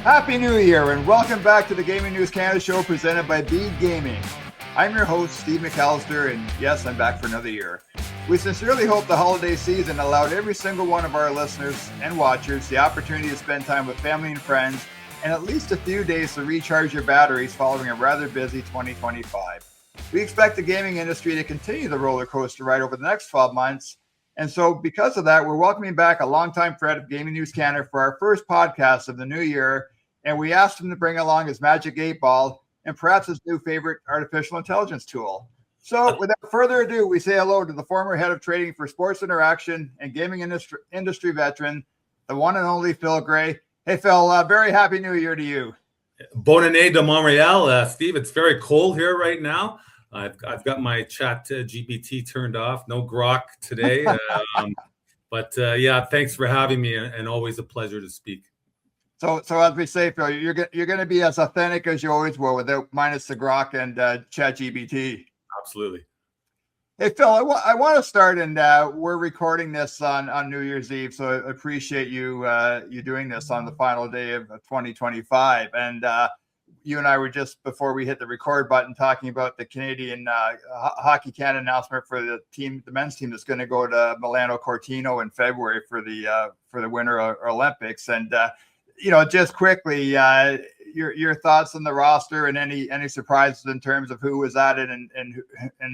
Happy New Year and welcome back to the Gaming News Canada show presented by Bead Gaming. I'm your host, Steve McAllister, and yes, I'm back for another year. We sincerely hope the holiday season allowed every single one of our listeners and watchers the opportunity to spend time with family and friends and at least a few days to recharge your batteries following a rather busy 2025. We expect the gaming industry to continue the roller coaster ride over the next 12 months. And so because of that, we're welcoming back a longtime friend of Gaming News Canada for our first podcast of the new year. And we asked him to bring along his Magic 8-Ball and perhaps his new favorite artificial intelligence tool. So without further ado, we say hello to the former head of trading for Sports Interaction and gaming industry veteran, the one and only Phill Gray. Hey, Phill, very happy New Year to you. Bonne année de Montréal, Steve. It's very cold here right now. I've got my chat GPT turned off. No grok today. But thanks for having me, and always a pleasure to speak. So as we say, Phill, you're going to be as authentic as you always will, without minus the grok and ChatGPT. Absolutely. Hey, Phill, I want to start, and we're recording this on New Year's Eve, so I appreciate you doing this on the final day of 2025. And you and I were just before we hit the record button talking about the Canadian Hockey Canada announcement for the men's team that's going to go to Milano Cortina in February for the Winter Olympics. And just quickly, your thoughts on the roster and any surprises in terms of who was added and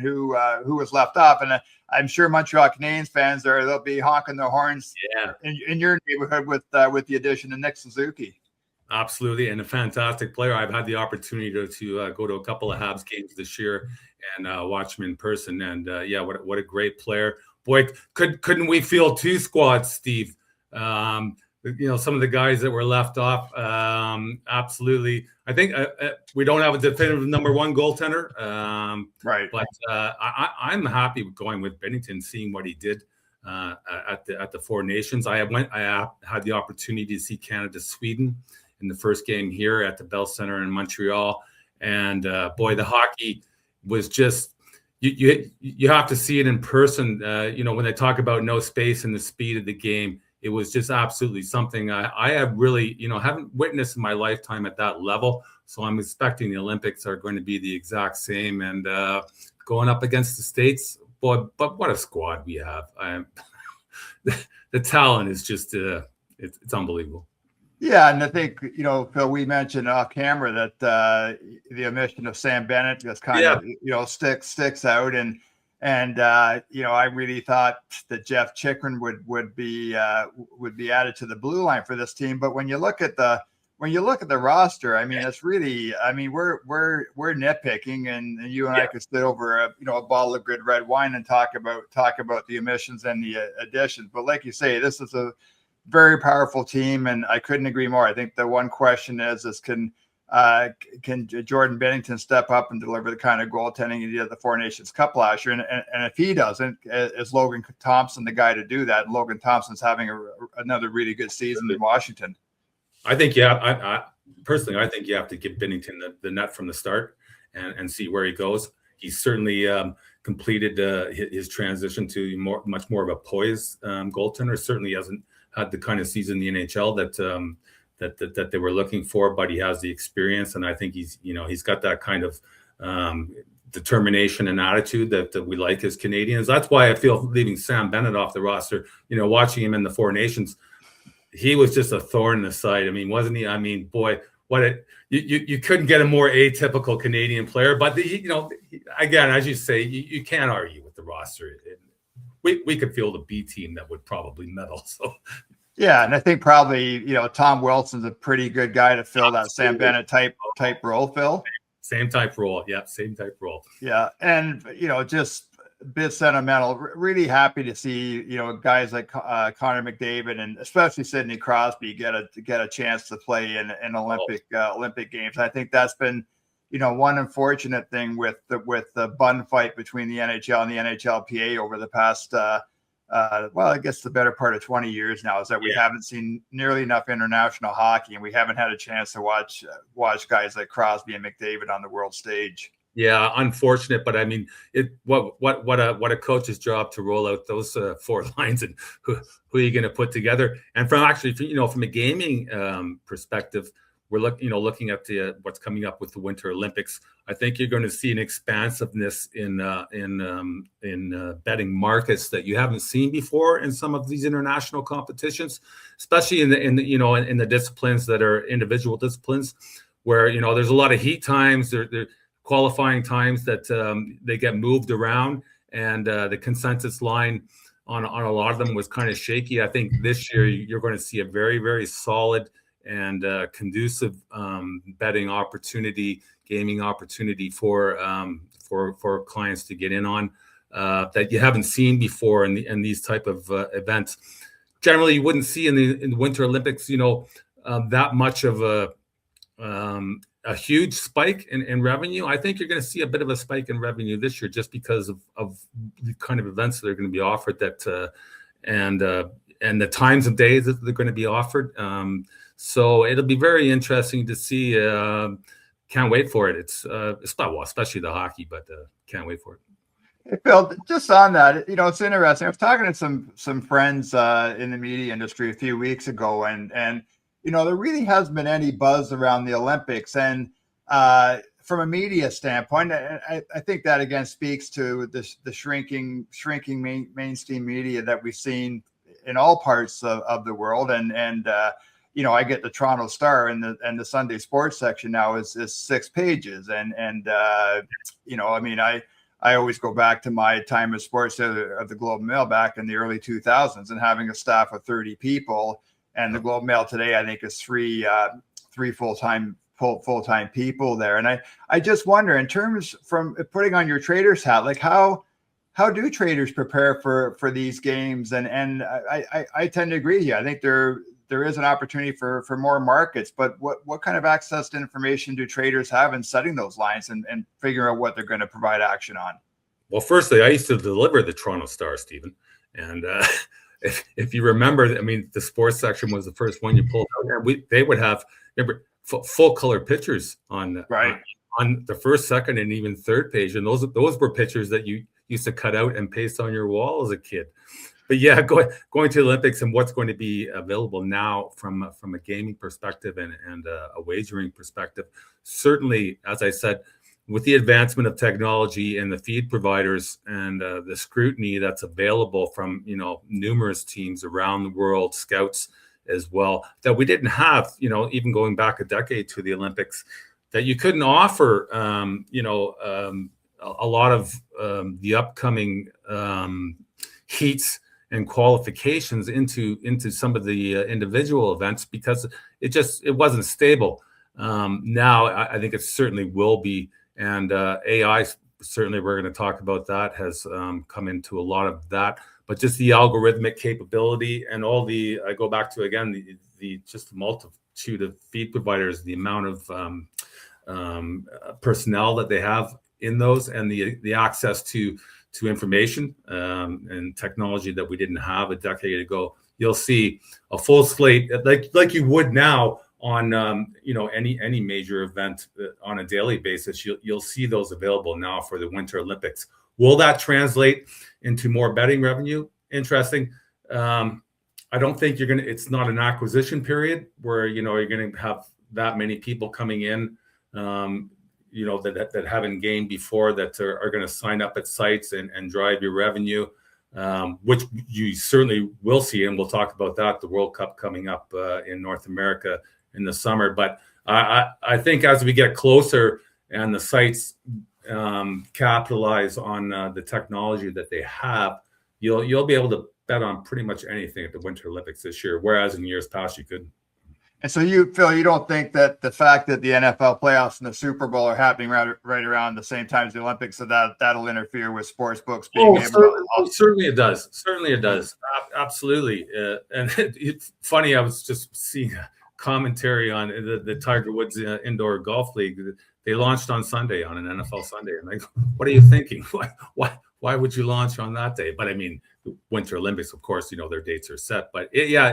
who was left off. And I'm sure Montreal Canadiens fans they'll be honking their horns in your neighborhood with the addition of Nick Suzuki. Absolutely, and a fantastic player. I've had the opportunity to go to a couple of Habs games this year and watch him in person. And what a great player! Boy, couldn't we field two squads, Steve? Some of the guys that were left off, absolutely. I think we don't have a definitive number one goaltender, right? But I'm happy with going with Binnington, seeing what he did at the Four Nations. I had the opportunity to see Canada-Sweden in the first game here at the Bell Center in Montreal, and boy, the hockey was just. You have to see it in person. When they talk about no space and the speed of the game. It was just absolutely something I have really, haven't witnessed in my lifetime at that level. So I'm expecting the Olympics are going to be the exact same. And going up against the States, boy, but what a squad we have. The talent is just, it's unbelievable. Yeah, and I think, Phill, we mentioned off camera that the omission of Sam Bennett just kind of, sticks out. And I really thought that Jeff Chikrin would be added to the blue line for this team. But when you look at the roster, I mean, it's really, we're nitpicking, and you and I could sit over a bottle of good red wine and talk about the omissions and the additions. But like you say, this is a very powerful team, and I couldn't agree more. I think the one question is can Jordan Binnington step up and deliver the kind of goaltending he did at the Four Nations Cup last year? And if he doesn't, is Logan Thompson the guy to do that? And Logan Thompson's having another really good season in Washington. I think, I personally, I think you have to give Binnington the net from the start and see where he goes. He's certainly completed his transition to much more of a poised goaltender. Certainly hasn't had the kind of season in the NHL that they were looking for, but he has the experience, and I think he's got that kind of determination and attitude that we like as Canadians. That's why I feel leaving Sam Bennett off the roster, watching him in the Four Nations, he was just a thorn in the side. I mean, wasn't he? I mean, boy, you couldn't get a more atypical Canadian player, but again, as you say, you can't argue with the roster. We could field a B team that would probably medal. So. Yeah, and I think probably Tom Wilson's a pretty good guy to fill that Sam Bennett type role, Phill. Same type role, yeah, same type role. Yeah, and just a bit sentimental. Really happy to see guys like Connor McDavid and especially Sidney Crosby get a chance to play in Olympic games. I think that's been one unfortunate thing with the bun fight between the NHL and the NHLPA over the past. I guess the better part of 20 years now is that we haven't seen nearly enough international hockey, and we haven't had a chance to watch guys like Crosby and McDavid on the world stage. Yeah, unfortunate, but I mean, what a coach's job to roll out those four lines and who are you going to put together? And from a gaming perspective, we're looking at what's coming up with the Winter Olympics. I think you're going to see an expansiveness in betting markets that you haven't seen before in some of these international competitions, especially in the disciplines that are individual disciplines, where there's a lot of heat times, there qualifying times that they get moved around, and the consensus line on a lot of them was kind of shaky. I think this year you're going to see a very, very solid and conducive betting opportunity, gaming opportunity for clients to get in on that you haven't seen before in these type of events. Generally, you wouldn't see in the Winter Olympics, that much of a huge spike in revenue. I think you're going to see a bit of a spike in revenue this year just because of the kind of events that are going to be offered and the times of days that they're going to be offered. So it'll be very interesting to see. Can't wait for it. It's especially the hockey, but can't wait for it. Hey, Phill, just on that, it's interesting. I was talking to some friends in the media industry a few weeks ago, and there really hasn't been any buzz around the Olympics. And from a media standpoint, I think that again speaks to the shrinking mainstream media that we've seen in all parts of the world. And I get the Toronto Star, and the Sunday sports section now is 6 pages. I always go back to my time as sports editor of the Globe and Mail back in the early 2000s, and having a staff of 30 people. And the Globe and Mail today, I think, is three full-time people there. And I just wonder, in terms from putting on your trader's hat, like how do traders prepare for these games? And I tend to agree with you. I think there is an opportunity for more markets, but what kind of access to information do traders have in setting those lines and figuring out what they're going to provide action on? Well, firstly, I used to deliver the Toronto Star, Stephen, and if you remember, the sports section was the first one you pulled out. They would have full color pictures on the first, second, and even third page, and those were pictures that you used to cut out and paste on your wall as a kid. But yeah, going to the Olympics and what's going to be available now from a gaming perspective and a wagering perspective, certainly, as I said, with the advancement of technology and the feed providers and the scrutiny that's available from numerous teams around the world, scouts as well, that we didn't have, even going back a decade to the Olympics, that you couldn't offer a lot of the upcoming heats and qualifications into some of the individual events because it wasn't stable. Now I think it certainly will be, and AI, certainly we're going to talk about that, has come into a lot of that, but just the algorithmic capability and all I go back to again the just the multitude of feed providers, the amount of personnel that they have in those, and the access to information and technology that we didn't have a decade ago. You'll see a full slate like you would now on any major event on a daily basis. You'll see those available now for the Winter Olympics. Will that translate into more betting revenue? Interesting. I don't think it's not an acquisition period where you're going to have that many people coming in that haven't gamed before, that are going to sign up at sites and drive your revenue, which you certainly will see. And we'll talk about that, the World Cup coming up in North America in the summer. But I think as we get closer and the sites capitalize on the technology that they have, you'll be able to bet on pretty much anything at the Winter Olympics this year, whereas in years past you couldn't. And so Phill, you don't think that the fact that the NFL playoffs and the Super Bowl are happening right around the same time as the Olympics, so that'll interfere with sportsbooks being certainly it does. Certainly it does. Absolutely. And it's funny, I was just seeing a commentary on the Tiger Woods Indoor Golf League. They launched on Sunday, on an NFL Sunday. And like, what are you thinking? Why would you launch on that day? But the Winter Olympics, of course, their dates are set. But it'll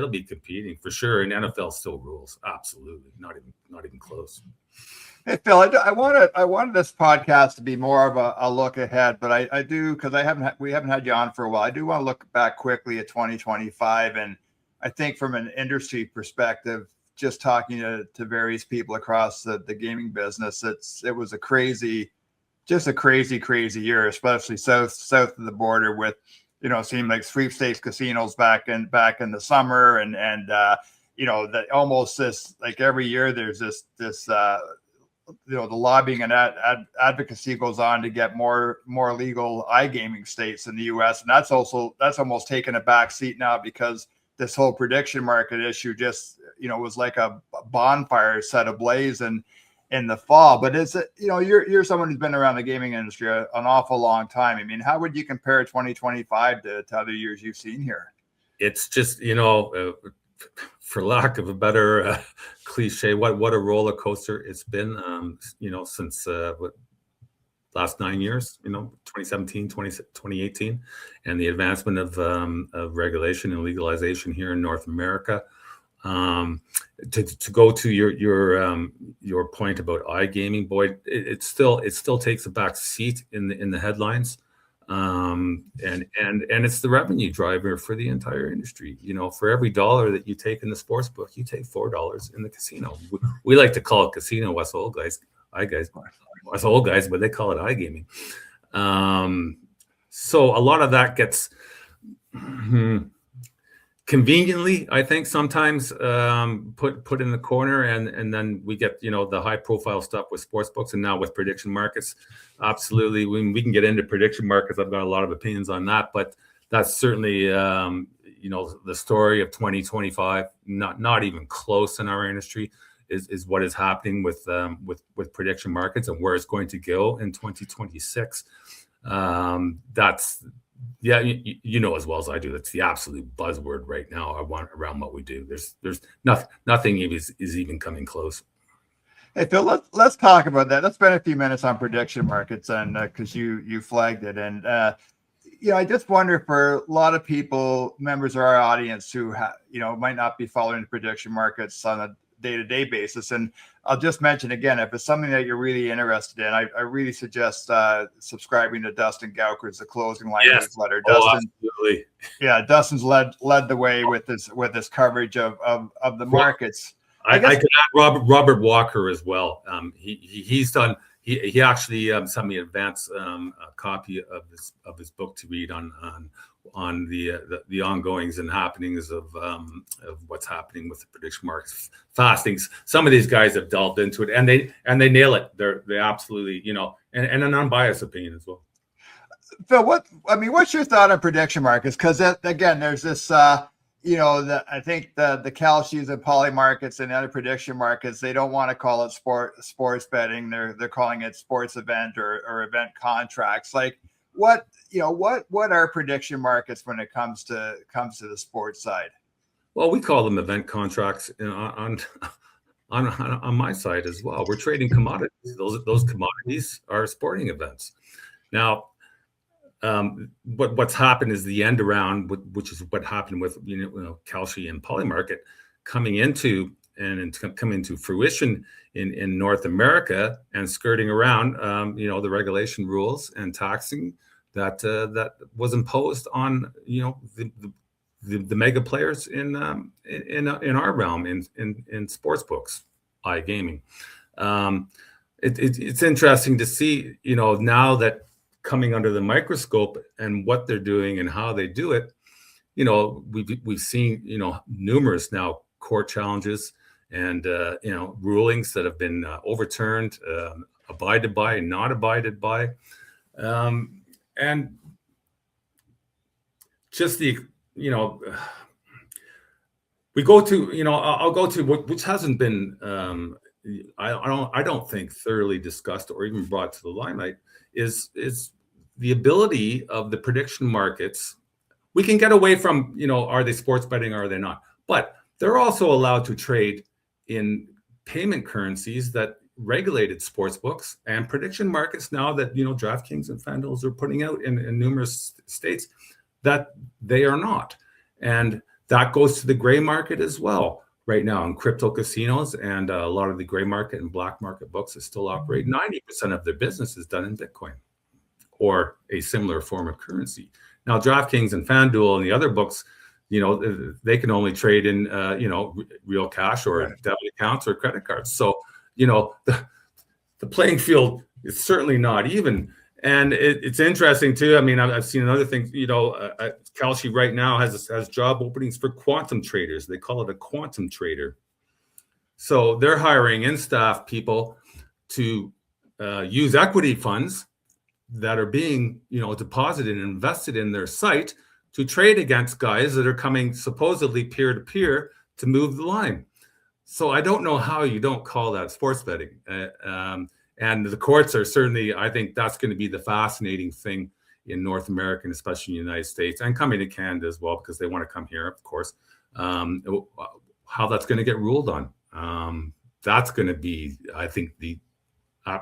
be competing for sure. And NFL still rules. Absolutely, not even close. Hey Phill, I wanted this podcast to be more of a look ahead, but I do, because we haven't had you on for a while. I do want to look back quickly at 2025, and I think from an industry perspective, just talking to various people across the gaming business, it was a crazy year, especially south of the border with, seemed like sweepstakes casinos back in the summer, and that almost this, like, every year there's this the lobbying and advocacy goes on to get more legal iGaming states in the U.S. And that's almost taken a back seat now, because this whole prediction market issue just, was like a bonfire set ablaze in the fall. But it's, you're someone who's been around the gaming industry an awful long time. I mean, how would you compare 2025 to other years you've seen here? It's just, for lack of a better cliche, what a roller coaster it's been, since last 9 years, 2017, 2018, and the advancement of regulation and legalization here in North America. To go to your point about iGaming, Boyd, it still takes a back seat in the headlines. And it's the revenue driver for the entire industry. For every dollar that you take in the sports book, you take $4 in the casino. We like to call it casino, us old guys, us old guys, but they call it iGaming. So a lot of that gets conveniently, I think, sometimes put in the corner, and then we get the high profile stuff with sports books, and now with prediction markets. Absolutely, we can get into prediction markets. I've got a lot of opinions on that, but that's certainly the story of 2025. Not even close in our industry is what is happening with prediction markets and where it's going to go in 2026. That's. Yeah, as well as I do, that's the absolute buzzword right now. I want around what we do. There's nothing is even coming close. Hey, Phill, let's talk about that. Let's spend a few minutes on prediction markets, and because you flagged it, and I just wonder, for a lot of people, members of our audience who might not be following the prediction markets on a day-to-day basis. And I'll just mention again, if it's something that you're really interested in, I really suggest subscribing to Dustin Gauker's The Closing Line newsletter. Absolutely. Yeah, Dustin's led the way with this coverage of the markets. I could add Robert Walker as well. He's done. He actually sent me an advance copy of his book to read on the ongoings and happenings of what's happening with the prediction markets, fastings. Some of these guys have delved into it, and they nail it. They absolutely, and an unbiased opinion as well. Phill, what's your thought on prediction markets? Because again, there's this, I think the Kalshis and poly markets and other prediction markets, they don't want to call it sports betting. They're calling it sports event or event contracts. Like, what are prediction markets when it comes to the sports side? Well, we call them event contracts on my side as well. We're trading commodities. Those commodities are sporting events. Now, what's happened is the end around, which is what happened with Kalshi and poly market coming into fruition in North America and skirting around the regulation rules and taxing that was imposed on the mega players in our realm in sports books, iGaming. It's interesting to see now that coming under the microscope and what they're doing and how they do it. We've seen numerous now court challenges and rulings that have been overturned, abided by, and not abided by. And just we go to, I'll go to which hasn't been, I don't think thoroughly discussed or even brought to the limelight is the ability of the prediction markets. We can get away from, are they sports betting or are they not? But they're also allowed to trade in payment currencies that regulated sports books and prediction markets now that DraftKings and FanDuel are putting out in numerous states that they are not, and that goes to the gray market as well right now in crypto casinos, and a lot of the gray market and black market books that still operate. 90% of their business is done in Bitcoin or a similar form of currency. Now DraftKings and FanDuel and the other books they can only trade in, real cash or debit accounts or credit cards. So, the playing field is certainly not even. And it's interesting too. I mean, I've seen another thing. Kalshi right now has job openings for quantum traders. They call it a quantum trader. So they're hiring in-staff people to use equity funds that are being, deposited and invested in their site to trade against guys that are coming supposedly peer-to-peer to move the line. So I don't know how you don't call that sports betting. And the courts are certainly, I think that's going to be the fascinating thing in North America, and especially in the United States, and coming to Canada as well, because they want to come here, of course. How that's going to get ruled on. That's going to be, I think, the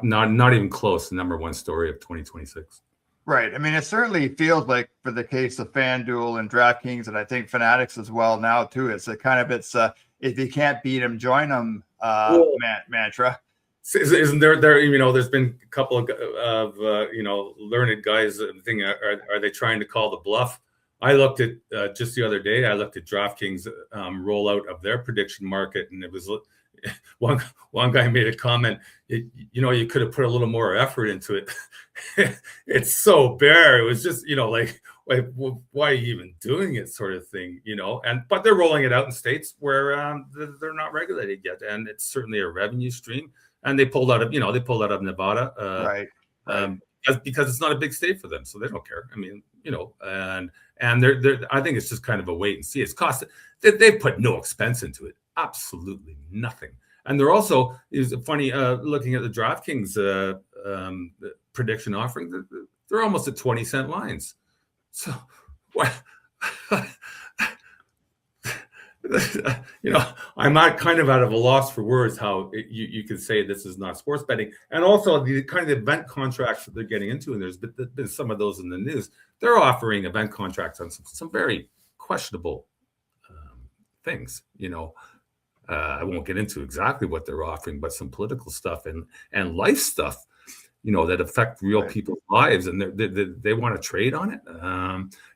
not even close, the number one story of 2026. Right. I mean, it certainly feels like, for the case of FanDuel and DraftKings, and I think Fanatics as well now too, it's if you can't beat them, join them mantra. Isn't there? There's been a couple of learned guys thinking, are they trying to call the bluff? I looked at just the other day. I looked at DraftKings rollout of their prediction market, and it was one guy made a comment. You could have put a little more effort into it. It's so bare. It was just why are you even doing it, sort of thing, but they're rolling it out in states where they're not regulated yet, and it's certainly a revenue stream. And they pulled out of Nevada, right. Because it's not a big state for them, so they don't care. I mean, and they're I think it's just kind of a wait and see. It's cost. They've put no expense into it, absolutely nothing. And they're also, is funny, looking at the DraftKings prediction offering, they're almost at 20-cent lines. So what? I'm not kind of out of a loss for words how you could say this is not sports betting. And also the kind of event contracts that they're getting into, and there's been some of those in the news. They're offering event contracts on some very questionable things. I won't get into exactly what they're offering, but some political stuff and life stuff, that affect real people's lives, and they want to trade on it.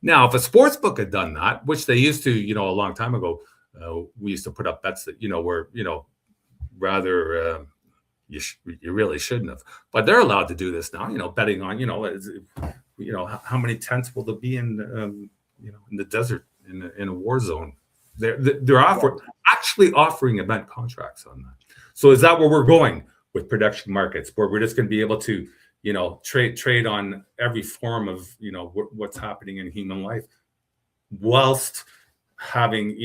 Now, if a sports book had done that, which they used to, a long time ago, we used to put up bets that, were, rather you really shouldn't have. But they're allowed to do this now, betting on, how many tents will there be in, in the desert, in a war zone. They're actually offering event contracts on that. So is that where we're going with prediction markets, where we're just going to be able to, trade on every form of, what's happening in human life, whilst having,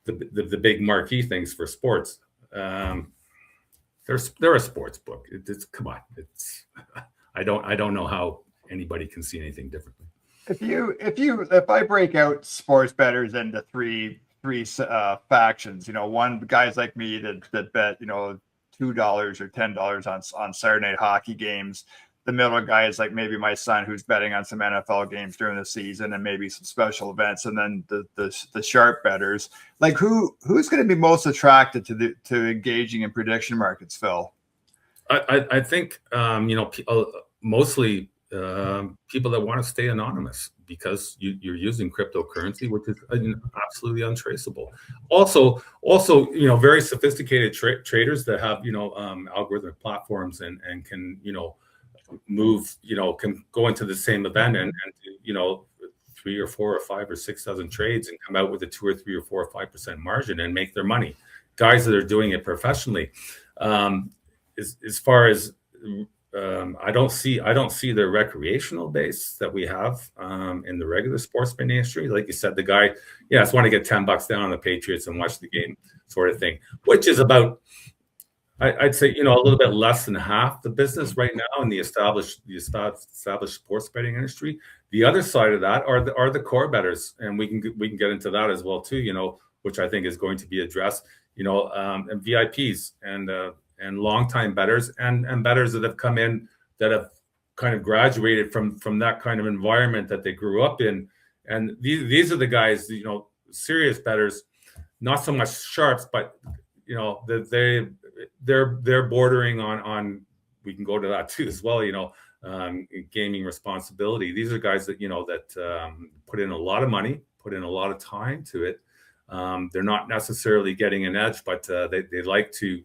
the big marquee things for sports? They're a sports book. Come on. I don't know how anybody can see anything differently. If I break out sports bettors into three factions, one, guys like me that bet, $2 or $10 on Saturday night hockey games. The middle guys like maybe my son, who's betting on some NFL games during the season and maybe some special events, and then the sharp bettors. Like who's going to be most attracted to engaging in prediction markets, Phil? I think mostly people that want to stay anonymous, because you're using cryptocurrency, which is absolutely untraceable. Also, very sophisticated traders that have algorithmic platforms and can move, can go into the same event and 3 or 4 or 5 or 6,000 trades and come out with a 2 or 3 or 4 or 5% margin and make their money. Guys that are doing it professionally. As far as I don't see the recreational base that we have in the regular sports betting industry. Like you said, the guy, I just want to get $10 down on the Patriots and watch the game, sort of thing, which is about, I'd say, a little bit less than half the business right now in the established sports betting industry. The other side of that are the core bettors, and we can get into that as well too. Which I think is going to be addressed. And VIPs and longtime bettors and bettors that have come in that have kind of graduated from that kind of environment that they grew up in. And these are the guys, serious bettors, not so much sharps, but they're bordering on we can go to that too as well, gaming responsibility. These are guys that, that put in a lot of money, put in a lot of time to it. They're not necessarily getting an edge, but they like to,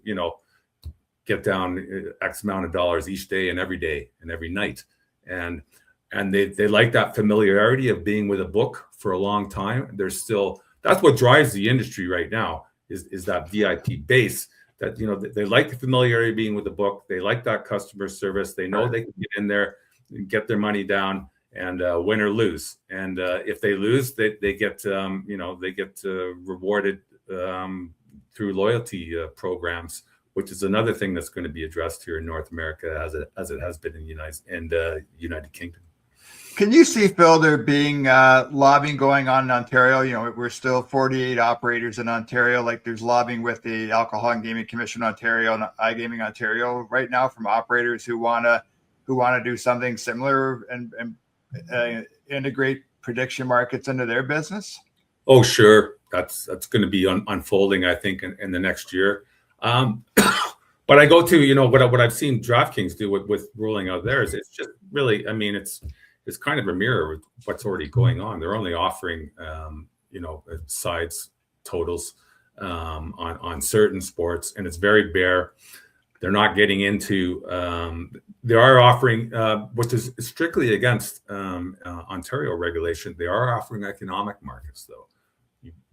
get down X amount of dollars each day and every night. And they like that familiarity of being with a book for a long time. That's what drives the industry right now is that VIP base that, they like the familiarity of being with the book. They like that customer service. They know they can get in there and get their money down and win or lose. And if they lose, they get, rewarded through loyalty programs, which is another thing that's going to be addressed here in North America as it has been in the United Kingdom. Can you see, Phill, there being lobbying going on in Ontario? We're still 48 operators in Ontario. Like there's lobbying with the Alcohol and Gaming Commission Ontario and iGaming Ontario right now from operators who want to do something similar and integrate prediction markets into their business. Oh, sure. That's going to be unfolding, I think, in the next year. But I go to, what I've seen DraftKings do with rolling out theirs. It's just really, it's kind of a mirror of what's already going on. They're only offering, sides totals on certain sports, and it's very bare. They're not getting into. They are offering, which is strictly against Ontario regulation. They are offering economic markets, though,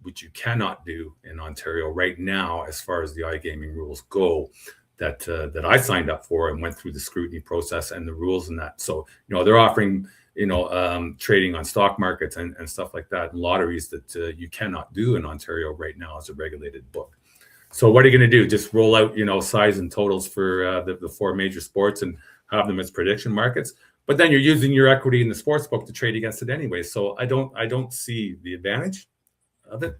which you cannot do in Ontario right now, as far as the iGaming rules go. That I signed up for and went through the scrutiny process and the rules and that. So, they're offering, trading on stock markets and stuff like that, and lotteries that you cannot do in Ontario right now as a regulated book. So what are you going to do? Just roll out, size and totals for the four major sports and have them as prediction markets? But then you're using your equity in the sports book to trade against it anyway. So I don't see the advantage of it.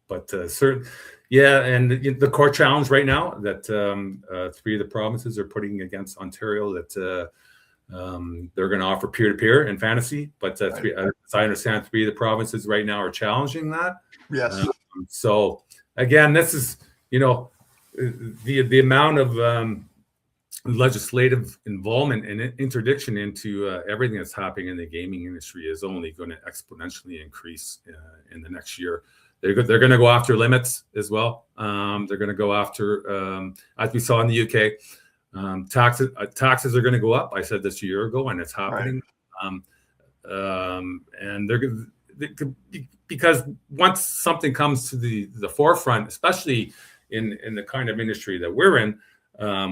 But certain. Yeah, and the core challenge right now that 3 of the provinces are putting against Ontario that they're going to offer peer-to-peer and fantasy, but as I understand, 3 of the provinces right now are challenging that. Yes. So again, this is the amount of legislative involvement and interdiction into everything that's happening in the gaming industry is only going to exponentially increase in the next year. They're going to go after limits as well. They're going to go after, as we saw in the UK, taxes are going to go up. I said this a year ago, and it's happening. Right. And because once something comes to the forefront, especially in the kind of industry that we're in,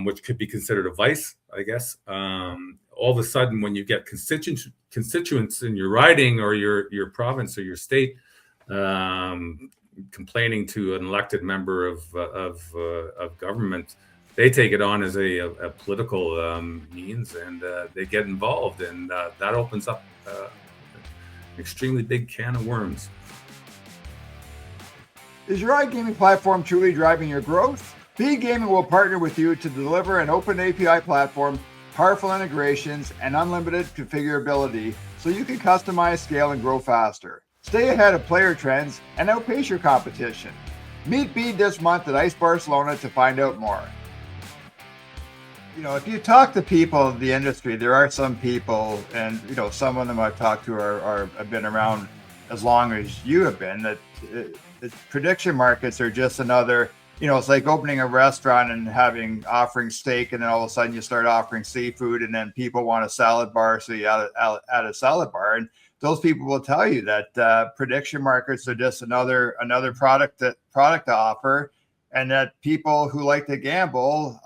which could be considered a vice, I guess. All of a sudden, when you get constituents in your riding or your province or your state complaining to an elected member of government, they take it on as a political means, and they get involved, and that opens up an extremely big can of worms. Is your iGaming platform truly driving your growth? Beat Gaming will partner with you to deliver an open API platform, powerful integrations, and unlimited configurability so you can customize, scale, and grow faster. Stay ahead of player trends and outpace your competition. Meet Beat this month at Ice Barcelona to find out more. If you talk to people in the industry, there are some people, and some of them I've talked to have been around as long as you have been, that prediction markets are just another, it's like opening a restaurant and offering steak, and then all of a sudden you start offering seafood, and then people want a salad bar, so you add a salad bar. And those people will tell you that prediction markets are just another product to offer, and that people who like to gamble,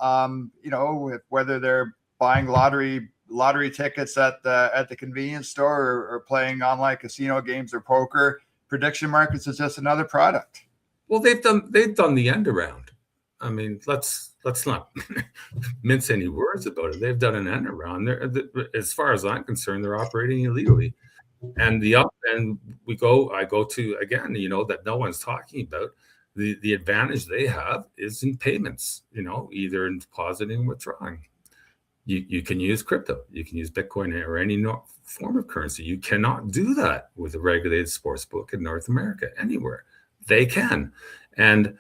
whether they're buying lottery tickets at the convenience store or playing online casino games or poker, prediction markets is just another product. Well, they've done the end around. I mean, let's not mince any words about it. They've done an end around. As far as I'm concerned, they're operating illegally. And I go to, again, that no one's talking about, the advantage they have is in payments, either in depositing or withdrawing. You can use crypto, you can use Bitcoin or any form of currency. You cannot do that with a regulated sports book in North America anywhere. They can. And,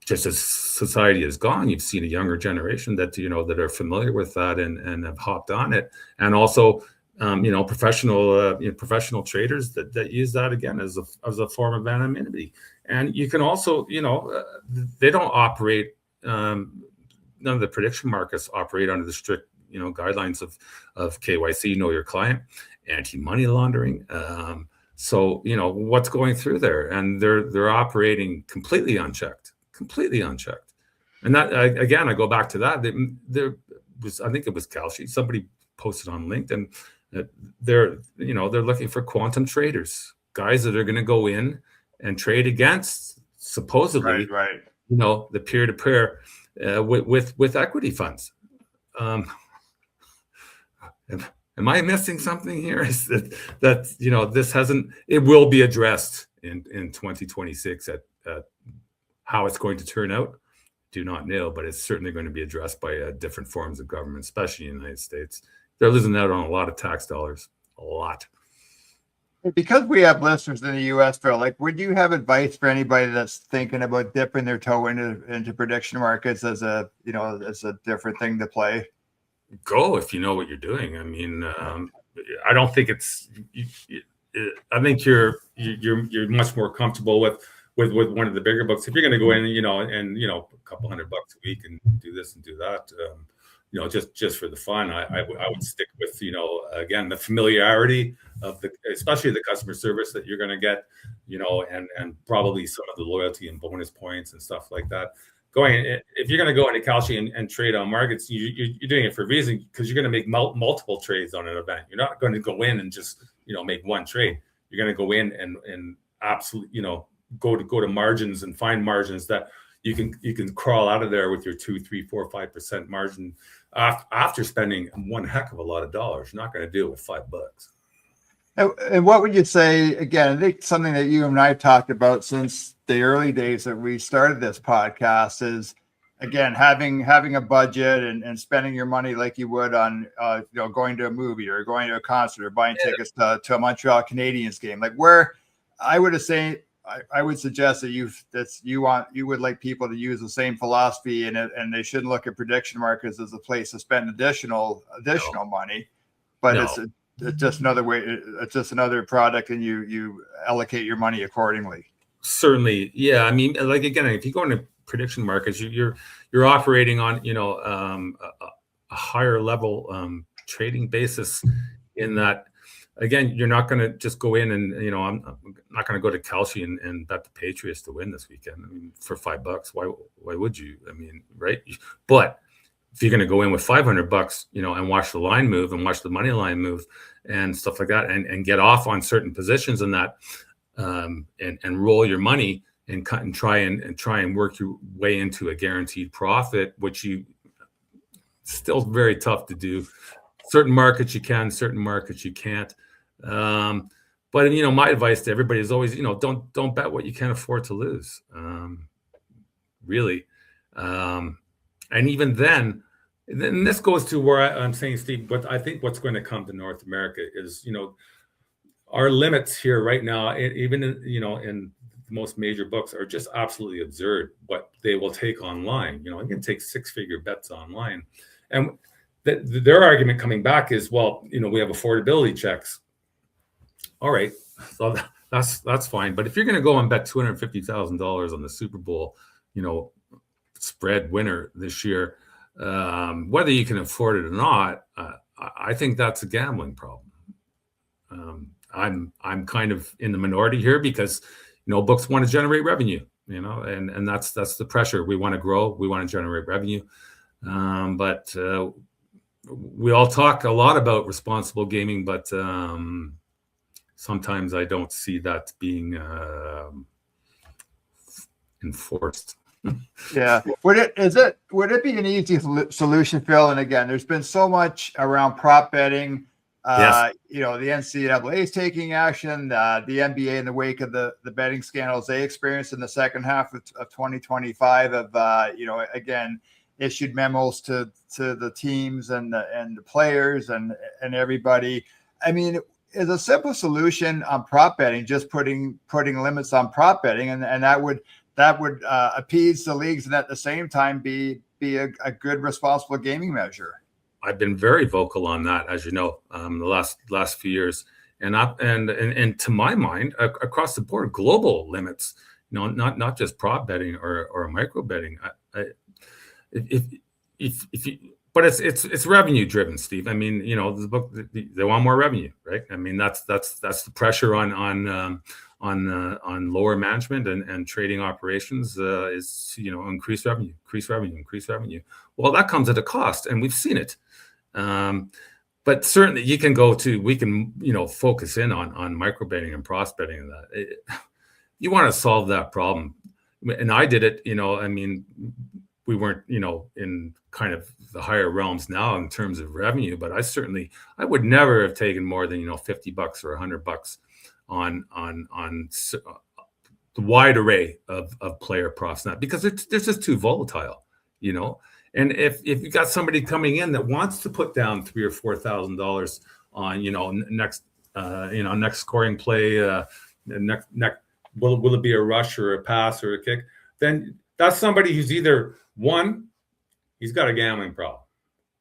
just as society has gone, you've seen a younger generation that, that are familiar with that and have hopped on it. And also, professional traders that use that again as a form of anonymity. And you can also, they don't operate. None of the prediction markets operate under the strict, guidelines of KYC, know your client, anti-money laundering. So what's going through there, and they're operating completely unchecked. And that again, I go back to that. There was, I think it was Kalshi. Somebody posted on LinkedIn that they're looking for quantum traders, guys that are going to go in and trade against supposedly, right. The peer-to-peer with equity funds. Am I missing something here? Is that this hasn't? It will be addressed in 2026 at how it's going to turn out. Do not know, but it's certainly going to be addressed by different forms of government, especially in the United States. They're losing out on a lot of tax dollars, a lot. Because we have listeners in the U.S., Phil, would you have advice for anybody that's thinking about dipping their toe into prediction markets as a different thing to play? Go if you know what you're doing. I mean, I don't think it's. I think you're much more comfortable with one of the bigger books. If you're going to go in, and a couple $100 a week and do this and do that, just for the fun, I would stick with, again, the familiarity of especially the customer service that you're going to get, and probably some of the loyalty and bonus points and stuff like that. If you're going to go into Kalshi and trade on markets, you're doing it for a reason, because you're going to make multiple trades on an event. You're not going to go in and just, make one trade. You're going to go in and absolutely, go to margins and find margins that you can crawl out of there with your 2, 3, 4, 5% margin after spending one heck of a lot of dollars. You're not going to do it with $5. And what would you say, again, I think something that you and I have talked about since the early days that we started this podcast is, again, having a budget and spending your money like you would on, going to a movie or going to a concert or buying tickets to a Montreal Canadiens game. Where I would say, I would suggest that you would like people to use the same philosophy, and they shouldn't look at prediction markets as a place to spend additional money, but it's just another way. It's just another product, and you allocate your money accordingly. Certainly, yeah. I mean, again, if you go into prediction markets, you're operating on a higher level trading basis. In that, again, you're not going to just go in and I'm not going to go to Kalshi and bet the Patriots to win this weekend. I mean, for $5, why would you? I mean, right? But if you're going to go in with $500, and watch the line move and watch the money line move and stuff like that, and get off on certain positions in that, and roll your money and cut and try and work your way into a guaranteed profit, which still very tough to do. Certain markets you can, certain markets you can't. But my advice to everybody is always, don't bet what you can't afford to lose. Really. And even then this goes to where I'm saying, Steve, but I think what's going to come to North America is, our limits here right now, even in most major books, are just absolutely absurd what they will take online. You can take 6-figure bets online. And their argument coming back is, well, we have affordability checks. All right, so that's fine. But if you're going to go and bet $250,000 on the Super Bowl, spread winner this year, whether you can afford it or not, I think that's a gambling problem. I'm kind of in the minority here because books want to generate revenue, and that's the pressure. We want to grow, we want to generate revenue, but we all talk a lot about responsible gaming, but sometimes I don't see that being enforced. Yeah. Would it be an easy solution, Phil? And again, there's been so much around prop betting. Yes. The NCAA is taking action. The NBA, in the wake of the betting scandals they experienced in the second half of 2025, have again issued memos to the teams and the players and everybody. I mean, is a simple solution on prop betting just putting limits on prop betting, and that would appease the leagues, and at the same time be a good responsible gaming measure. I've been very vocal on that, as you know, the last few years, and to my mind, across the board, global limits. Not just prop betting or micro betting. If you, but it's revenue driven, Steve. I mean, the book, they want more revenue, right? I mean, that's the pressure on lower management and trading operations is increase revenue. Well, that comes at a cost, and we've seen it. But certainly, we can focus in on micro betting and prop betting and that. You want to solve that problem, and I did it. I mean, we weren't in kind of the higher realms now in terms of revenue, but I would never have taken more than $50 or $100 on the wide array of player props now, because they're just too volatile, And if you got somebody coming in that wants to put down $3,000 or $4,000 on next scoring play, next will it be a rush or a pass or a kick? Then that's somebody who's either, one, he's got a gambling problem,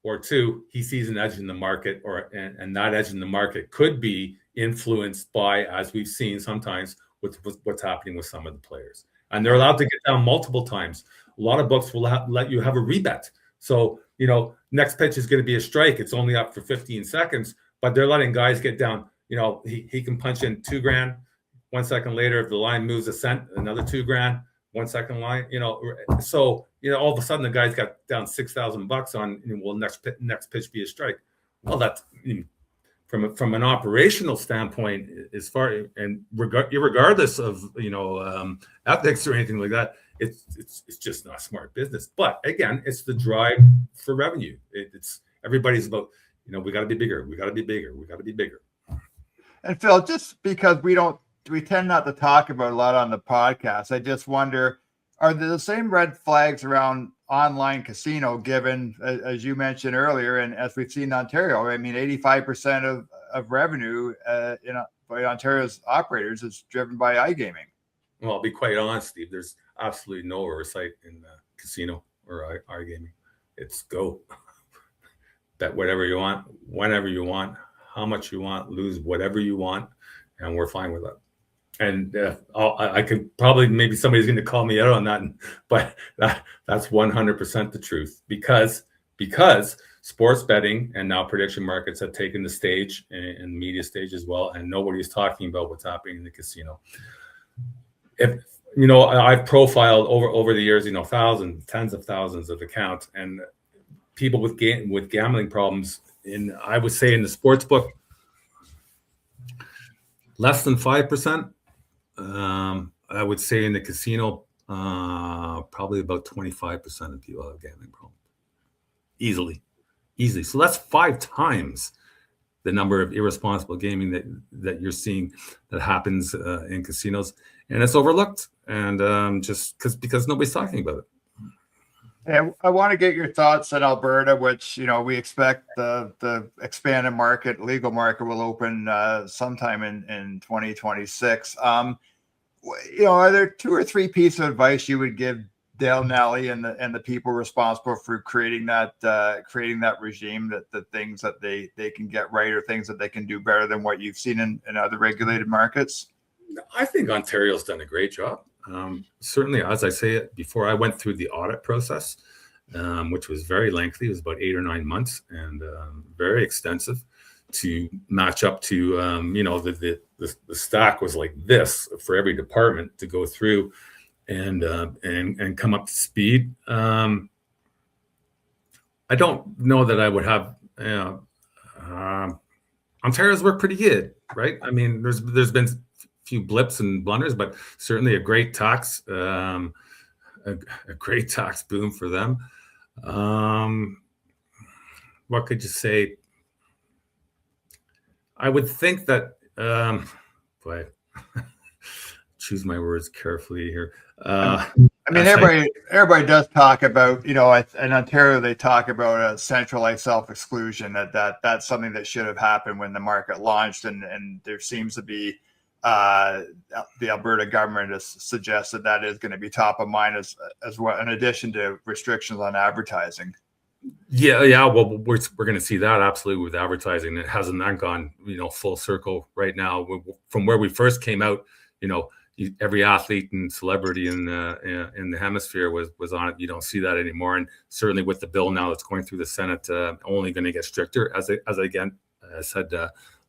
or two, he sees an edge in the market, and that edge in the market could be influenced by, as we've seen sometimes, with what's happening with some of the players. And they're allowed to get down multiple times. A lot of books will let you have a rebet. So, next pitch is going to be a strike. It's only up for 15 seconds, but they're letting guys get down. He can punch in $2,000. 1 second later, if the line moves a cent, another $2,000. 1 second line, so all of a sudden the guy's got down $6,000 on. Will next pitch be a strike? Well, that's from an operational standpoint, as far and regardless of ethics or anything like that, it's just not smart business. But again, it's the drive for revenue. It's everybody's about we got to be bigger, we got to be bigger, we got to be bigger. And Phill, just because we tend not to talk about a lot on the podcast, I just wonder, are there the same red flags around online casino, given, as you mentioned earlier, and as we've seen in Ontario, I mean, 85% of revenue by Ontario's operators is driven by iGaming. Well, I'll be quite honest, Steve, there's absolutely no oversight in casino or iGaming. It's go. Bet whatever you want, whenever you want, how much you want, lose whatever you want, and we're fine with that. And I could probably, maybe somebody's going to call me out on that, but that's 100% the truth, because sports betting and now prediction markets have taken the stage and media stage as well, and nobody's talking about what's happening in the casino. If I've profiled over the years, thousands, tens of thousands of accounts, and people with gambling problems. I would say in the sports book, less than 5%. I would say in the casino, probably about 25% of people have gambling problems. Easily. So that's 5 times the number of irresponsible gaming that you're seeing that happens in casinos, and it's overlooked, and just because nobody's talking about it. Yeah, I want to get your thoughts on Alberta, which we expect the expanded market, legal market, will open sometime in 2026. Are there 2 or 3 pieces of advice you would give Dale Nally and the people responsible for creating that regime, that the things that they can get right, or things that they can do better than what you've seen in other regulated markets? I think Ontario's done a great job. Certainly, as I say it before, I went through the audit process, which was very lengthy. It was about 8 or 9 months, and very extensive to match up to, the stack was like this for every department to go through and come up to speed. I don't know that I would have, Ontario's worked pretty good, right? I mean, there's been few blips and blunders, but certainly a great tax boom for them. What could you say? I would think that, choose my words carefully here. I mean, everybody does talk about, in Ontario, they talk about a centralized self-exclusion, that's something that should have happened when the market launched. And there seems to be, the Alberta government has suggested that is going to be top of mind as well, in addition to restrictions on advertising. Yeah. Well, we're going to see that absolutely with advertising. It hasn't that gone, full circle right now from where we first came out. Every athlete and celebrity in the hemisphere was on it. You don't see that anymore, and certainly with the bill now that's going through the Senate, only going to get stricter as again said,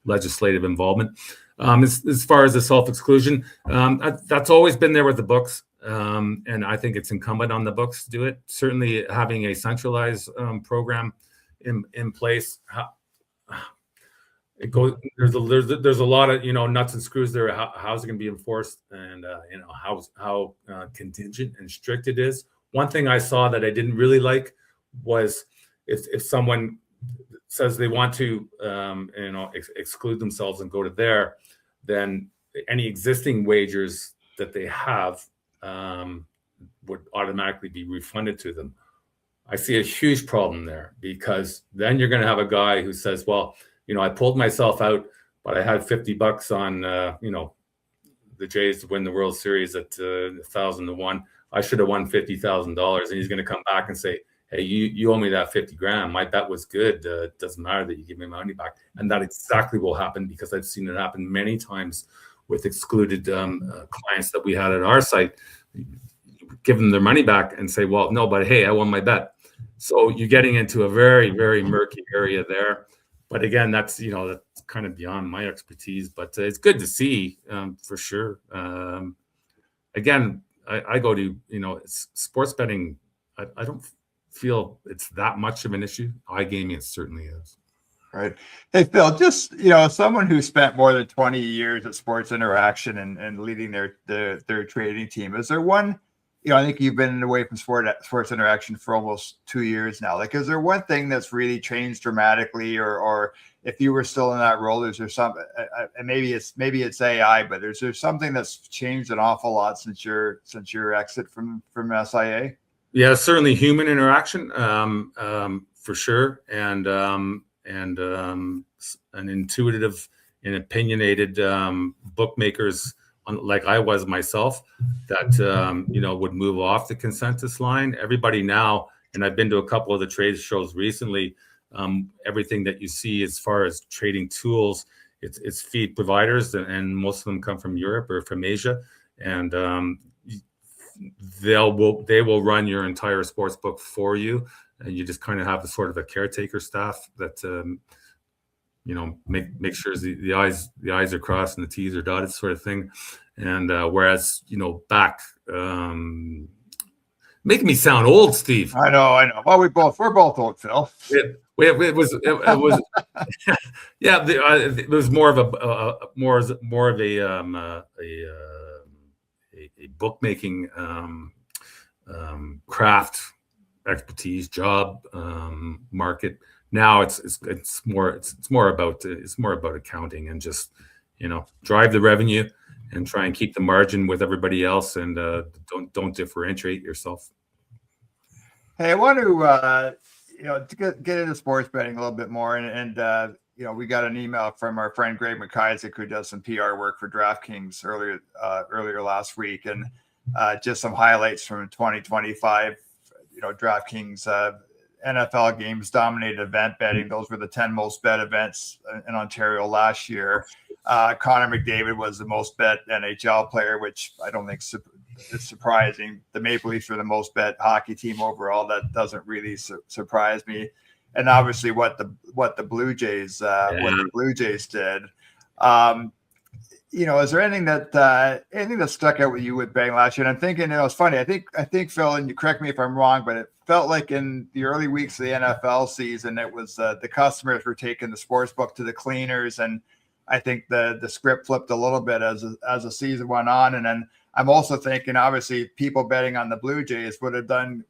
legislative involvement. As far as the self-exclusion, that's always been there with the books. And I think it's incumbent on the books to do it. Certainly having a centralized program in place. It goes. There's a lot of nuts and screws there. How's it going to be enforced, and how contingent and strict it is. One thing I saw that I didn't really like was if someone says they want to exclude themselves and go to there, then any existing wagers that they have would automatically be refunded to them. I see a huge problem there, because then you're going to have a guy who says, well, I pulled myself out, but I had $50 on, the Jays to win the World Series at 1,000 to 1. I should have won $50,000. And he's going to come back and say, hey, you owe me that 50 grand. My bet was good. It doesn't matter that you give me my money back. And that exactly will happen, because I've seen it happen many times with excluded clients that we had at our site. Give them their money back and say, well, no, but hey, I won my bet. So you're getting into a very, very murky area there. But again, that's kind of beyond my expertise. But it's good to see, for sure. Again, I go to sports betting. I don't feel it's that much of an issue. iGaming, it certainly is. Right. Hey, Phill, just, someone who spent more than 20 years at Sports Interaction and leading their trading team, is there one, I think you've been away from Sports Interaction for almost 2 years now. Like, is there one thing that's really changed dramatically, or if you were still in that role, is there something, and maybe it's AI, but is there something that's changed an awful lot since your exit from SIA? Yeah, certainly human interaction, for sure. And an intuitive and opinionated bookmakers, like I was myself, that would move off the consensus line. Everybody now, and I've been to a couple of the trade shows recently, everything that you see as far as trading tools, it's feed providers, and most of them come from Europe or from Asia, and they will run your entire sports book for you. And you just kind of have the sort of a caretaker staff that make sure the I's are crossed and the T's are dotted, sort of thing. And whereas back, making me sound old, Steve. I know. Well, we're both old, Phill. It was yeah. It was more of a bookmaking craft expertise job market. Now it's more about accounting and just drive the revenue and try and keep the margin with everybody else, and don't differentiate yourself. Hey, I want to to get into sports betting a little bit more, and we got an email from our friend Greg McIsaac, who does some PR work for DraftKings earlier last week, and just some highlights from 2025. DraftKings NFL games dominated event betting. Those were the 10 most bet events in Ontario last year. Connor McDavid was the most bet NHL player, which I don't think is surprising. The Maple Leafs were the most bet hockey team overall. That doesn't really surprise me. And obviously, what the Blue Jays did. Is there anything that stuck out with you with betting last year? And I'm thinking, it's funny. I think Phill, and you correct me if I'm wrong, but it felt like in the early weeks of the NFL season, it was the customers were taking the sports book to the cleaners, and I think the script flipped a little bit as the season went on. And then I'm also thinking, obviously, people betting on the Blue Jays would have done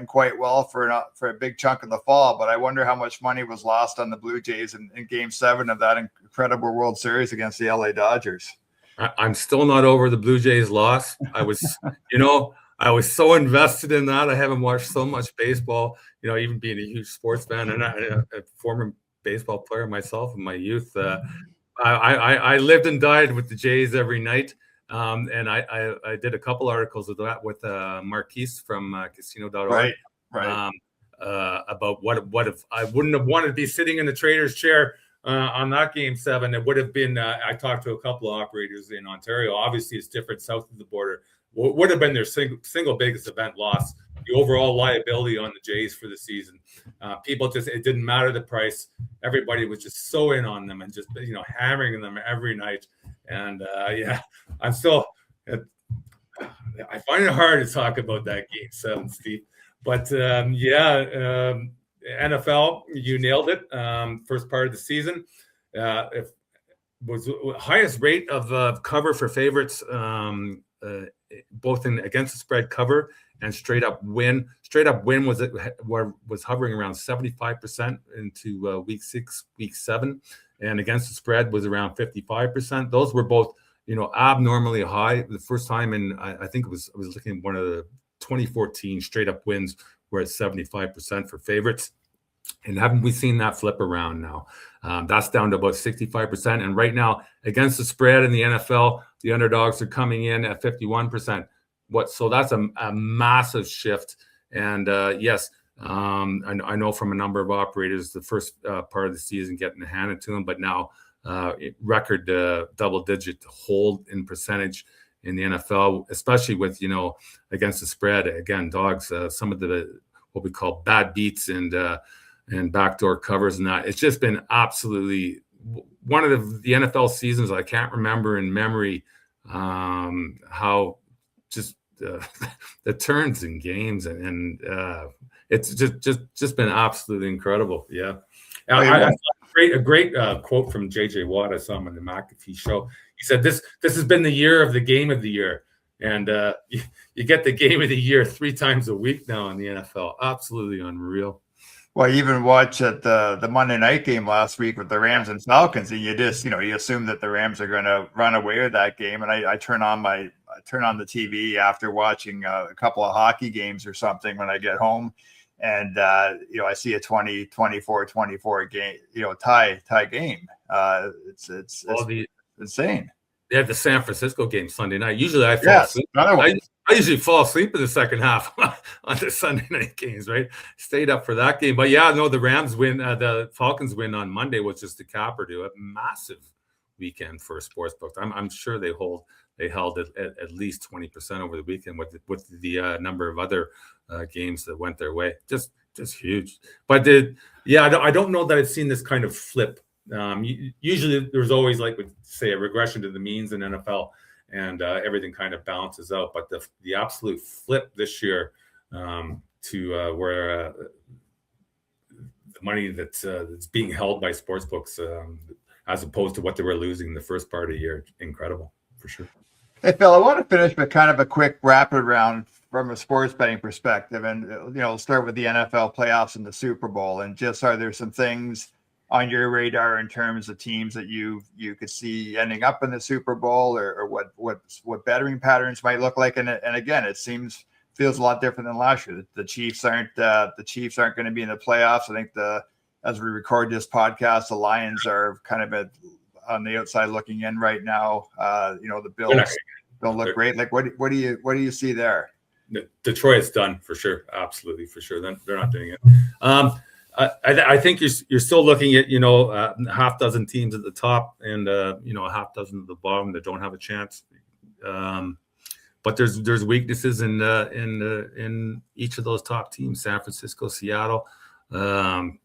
quite well for a big chunk of the fall. But I wonder how much money was lost on the Blue Jays in Game 7 of that incredible World Series against the LA Dodgers. I'm still not over the Blue Jays loss. I was so invested in that. I haven't watched so much baseball, even being a huge sports fan and a former baseball player myself in my youth. I lived and died with the Jays every night. And I did a couple articles of that with Marquise from casino.org. Right. about what if I wouldn't have wanted to be sitting in the trader's chair on that Game 7. It would have been. I talked to a couple of operators in Ontario. Obviously, it's different south of the border. What would have been their single biggest event loss, the overall liability on the Jays for the season. People it didn't matter the price. Everybody was just so in on them and just hammering them every night. And I'm still. I find it hard to talk about that Game 7, Steve. But NFL, you nailed it. First part of the season, it was the highest rate of cover for favorites, both in against the spread cover and straight up win. Straight up win was hovering around 75% into week 6, week 7, and against the spread was around 55%. Those were both abnormally high. The first time in I think I was looking at one of the 2014 straight up wins were at 75% for favorites. And haven't we seen that flip around now? That's down to about 65%. And right now, against the spread in the NFL, the underdogs are coming in at 51%. So that's a massive shift. And yes, I know from a number of operators, the first part of the season getting handed to them, but now record double-digit hold in percentage in the NFL, especially with against the spread. Again, dogs, some of the what we call bad beats and backdoor covers and that. It's just been absolutely one of the NFL seasons I can't remember in memory how just the turns in games and it's just been absolutely incredible. Yeah. I a great quote from JJ Watt. I saw him on the McAfee show. He said, "This has been the year of the game of the year," and you get the game of the year 3 times a week now in the NFL. Absolutely unreal. Well, you even watch at the Monday night game last week with the Rams and Falcons, and you just you assume that the Rams are going to run away with that game. And I turn on the TV after watching a couple of hockey games or something when I get home. And, I see a 24 game, tie game. It's insane. They had the San Francisco game Sunday night. Usually I fall asleep. I usually fall asleep in the second half on the Sunday night games, right? Stayed up for that game. But the Rams win, the Falcons win on Monday was just a capper to a massive weekend for sportsbooks. I'm sure they held at least 20% over the weekend with the number of other games that went their way. Just huge. But I don't know that I've seen this kind of flip. Usually there's always, like we say, a regression to the means in NFL, and everything kind of balances out. But the absolute flip this year to where the money that's being held by sportsbooks as opposed to what they were losing in the first part of the year, incredible for sure. Hey, Phil, I want to finish with kind of a quick rapid round from a sports betting perspective. And, start with the NFL playoffs and the Super Bowl. And just, are there some things on your radar in terms of teams that you could see ending up in the Super Bowl, or what betting patterns might look like? And again, it feels a lot different than last year. The Chiefs aren't going to be in the playoffs. I think as we record this podcast, the Lions are kind of on the outside looking in right now. The Bills don't look great. Like, what do you see there? Detroit's done for sure. Absolutely for sure. They're not doing it. I think you're still looking at half dozen teams at the top and a half dozen at the bottom that don't have a chance. But there's weaknesses in each of those top teams: San Francisco, Seattle, New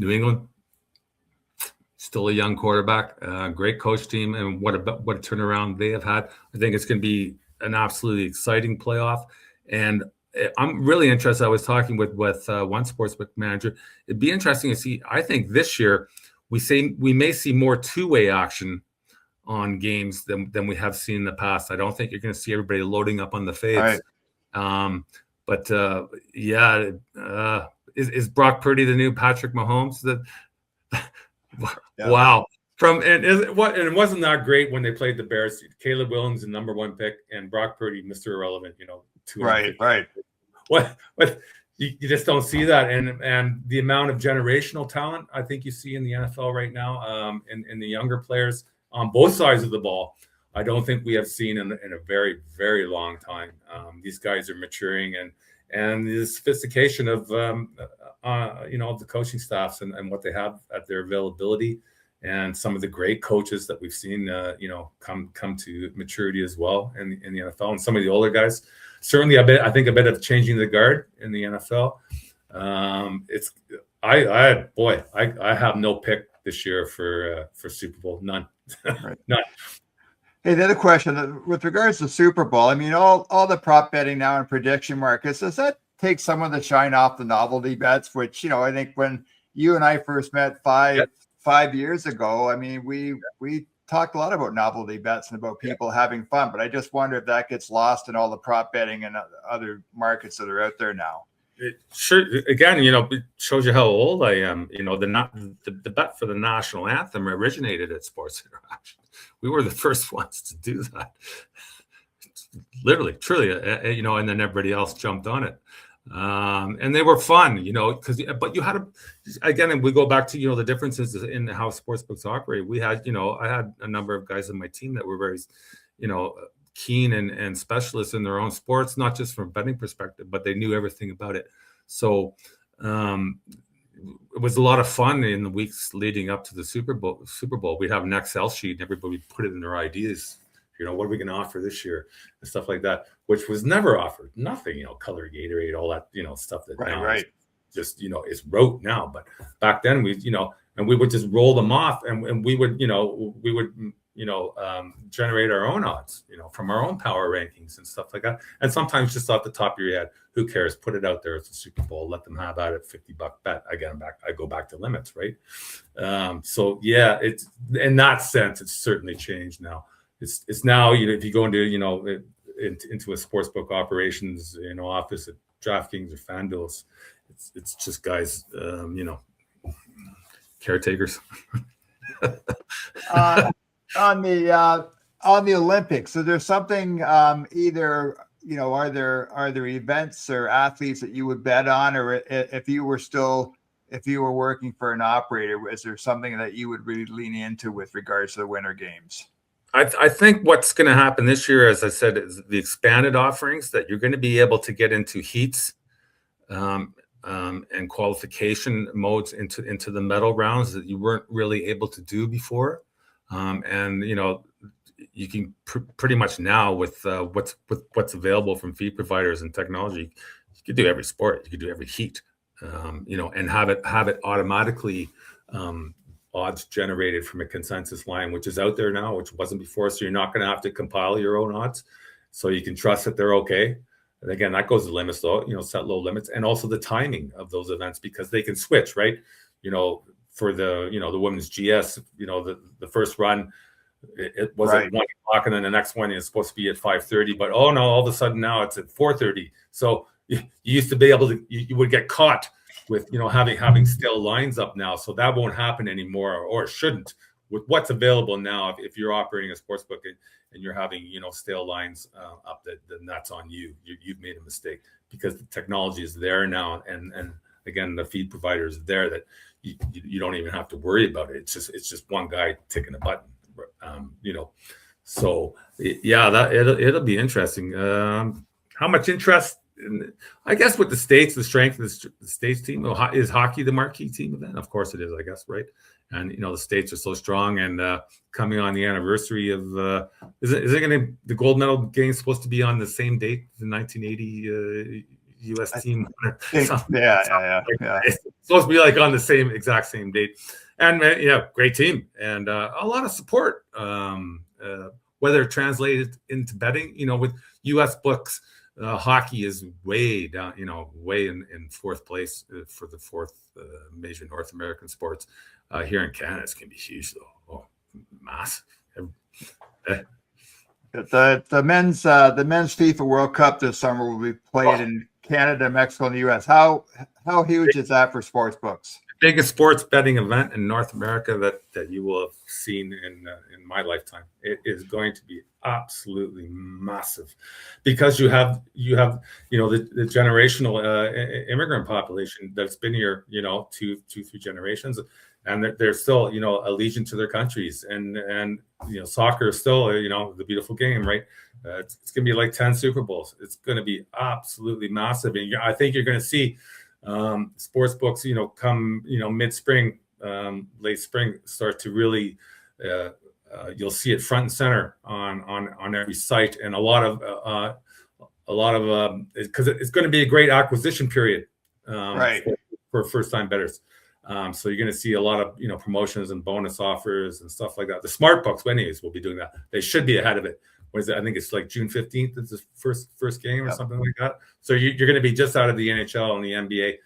England. Still a young quarterback, great coach team, and what a turnaround they have had. I think it's going to be an absolutely exciting playoff, and I'm really interested. I was talking with one sportsbook manager. It'd be interesting to see. I think this year we may see more two-way action on games than we have seen in the past. I don't think you're going to see everybody loading up on the fades. Right. Is Brock Purdy the new Patrick Mahomes? Wow. It wasn't that great when they played the Bears. Caleb Williams, the number 1 pick, and Brock Purdy, Mr. Irrelevant. Right. What you just don't see that, and the amount of generational talent I think you see in the NFL right now, in the younger players on both sides of the ball. I don't think we have seen in a very, very long time. These guys are maturing, and the sophistication of the coaching staffs and what they have at their availability, and some of the great coaches that we've seen come to maturity as well in the NFL, and some of the older guys. Certainly, I think a bit of changing the guard in the NFL. I have no pick this year for Super Bowl. None. Right. None. Hey, the other question with regards to Super Bowl, I mean, all the prop betting now and prediction markets, does that take some of the shine off the novelty bets, which, I think when you and I first met five years ago, I mean, we talked a lot about novelty bets and about people having fun, but I just wonder if that gets lost in all the prop betting and other markets that are out there now. It sure, again, it shows you how old I am. The bet for the national anthem originated at Sports Interaction. We were the first ones to do that. Literally, truly, and then everybody else jumped on it. And they were fun, but you had to, again, and we go back to, the differences in how sportsbooks operate. We had, I had a number of guys on my team that were very, keen and specialists in their own sports, not just from a betting perspective, but they knew everything about it. So it was a lot of fun in the weeks leading up to the Super Bowl. We'd have an Excel sheet and everybody would put it in their ideas. What are we going to offer this year and stuff like that, which was never offered. Nothing, color Gatorade, all that, stuff that now is just, is rote now. But back then and we would just roll them off and we would, generate our own odds, from our own power rankings and stuff like that. And sometimes just off the top of your head, who cares? Put it out there. It's a Super Bowl. Let them have at it. $50 bet. I go back to limits, right? So yeah, it's in that sense, it's certainly changed now. It's now, if you go into, into a sportsbook operations, office at DraftKings or FanDuel, it's just guys, caretakers. On the Olympics, so there's something either are there events or athletes that you would bet on, or if you were working for an operator, is there something that you would really lean into with regards to the Winter Games? I think what's going to happen this year, as I said, is the expanded offerings that you're going to be able to get into heats and qualification modes into the medal rounds that you weren't really able to do before. And you can pretty much now with what's available from feed providers and technology, you could do every sport, you could do every heat, and have it automatically odds generated from a consensus line, which is out there now, which wasn't before. So you're not going to have to compile your own odds, so you can trust that they're okay. And again, that goes to limits, though. Set low limits, and also the timing of those events, because they can switch, right? For the the women's GS, the first run, it was at 1 o'clock, and then the next one is supposed to be at 5:30. But oh no, all of a sudden now it's at 4:30. So you used to be able to, you would get caught with having stale lines up now. So that won't happen anymore, or shouldn't, with what's available now. If you're operating a sportsbook and you're having stale lines up, then that's on you. You've made a mistake, because the technology is there now, and again, the feed provider is there, that you don't even have to worry about it. It's just one guy ticking a button, So yeah, that it'll be interesting. How much interest? I guess with the States, the strength of the States team, is hockey the marquee team event? Of course it is, I guess, right? And the States are so strong, and coming on the anniversary of is it going to, the gold medal game supposed to be on the same date, the 1980 U.S. team? Yeah. It's supposed to be like on the exact same date, and great team, and a lot of support. Whether translated into betting, with U.S. books. Hockey is way down, way in fourth place for the fourth major North American sports. Here in Canada, it's going to be huge, though. Oh, massive. The men's FIFA World Cup this summer will be played in Canada, Mexico, and the U.S. How huge is that for sports books? Biggest sports betting event in North America that you will have seen in my lifetime. It is going to be absolutely massive, because you have the generational immigrant population that's been here 2-3 generations. and they're still, allegiant to their countries, and soccer is still, the beautiful game, right? It's going to be like 10 Super Bowls. It's going to be absolutely massive, and I think you're going to see sports books, come, mid-spring, late spring, start to really. You'll see it front and center on every site, and a lot of because it's going to be a great acquisition period, right, for first-time bettors. So you're going to see a lot of promotions and bonus offers and stuff like that. The smart books, anyways, will be doing that. They should be ahead of it. What is it? I think it's like June 15th is the first game or something like that. So you're going to be just out of the NHL and the NBA.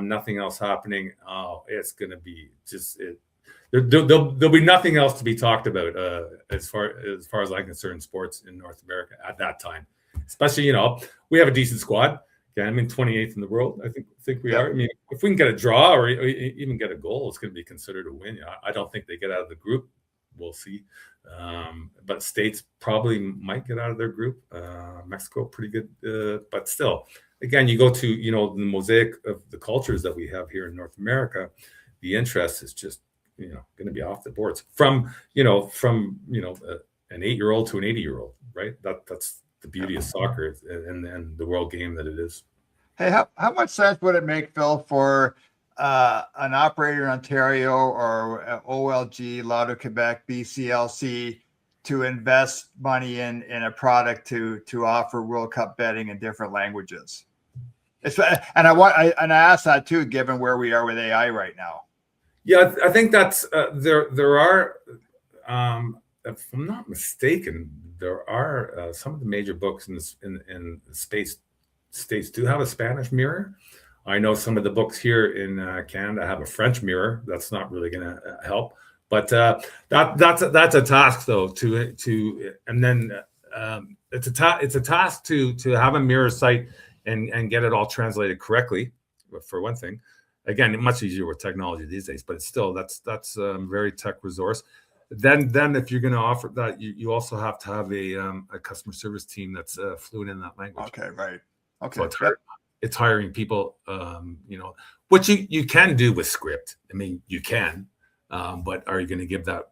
Nothing else happening. Oh, it's going to be just it. There'll be nothing else to be talked about as far as I'm concerned, sports in North America at that time. Especially, we have a decent squad. Again, 28th in the world. I think we are. I mean, if we can get a draw or even get a goal, it's going to be considered a win. I don't think they get out of the group. We'll see. But states probably might get out of their group. Mexico, pretty good. But still, again, you go to the mosaic of the cultures that we have here in North America. The interest is just going to be off the boards from an 8-year-old to an 80-year-old, right? That's the beauty of soccer and the world game that it is. Hey, how much sense would it make, Phill, for an operator in Ontario or OLG, Lotto Quebec, BCLC to invest money in a product to offer World Cup betting in different languages? And I ask that too, given where we are with AI right now. Yeah, I think that's there are, if I'm not mistaken, there are some of the major books in the states do have a Spanish mirror. I know some of the books here in Canada have a French mirror. That's not really going to help, but that's a task though and then it's a task to have a mirror site and get it all translated correctly, for one thing. Again, much easier with technology these days, but it's still that's a very tech resource. Then if you're going to offer that, you also have to have a customer service team that's fluent in that language. Okay, right. Okay, so it's hiring people, which you can do with script. I mean, you can, but are you going to give that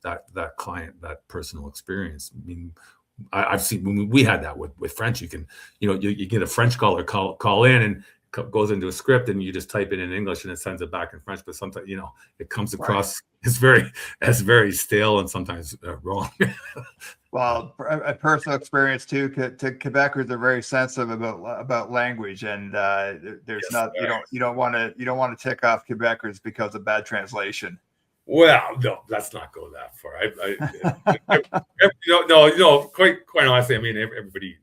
that client that personal experience? I mean, I've seen when we had that with French. You can you get a French caller call in and goes into a script and you just type it in English and it sends it back in French, but sometimes it comes across as very stale and sometimes wrong. Well, a personal experience too. Quebecers are very sensitive about language, and there's you don't want to tick off Quebecers because of bad translation. Well, no, let's not go that far. No, quite honestly, I mean, everybody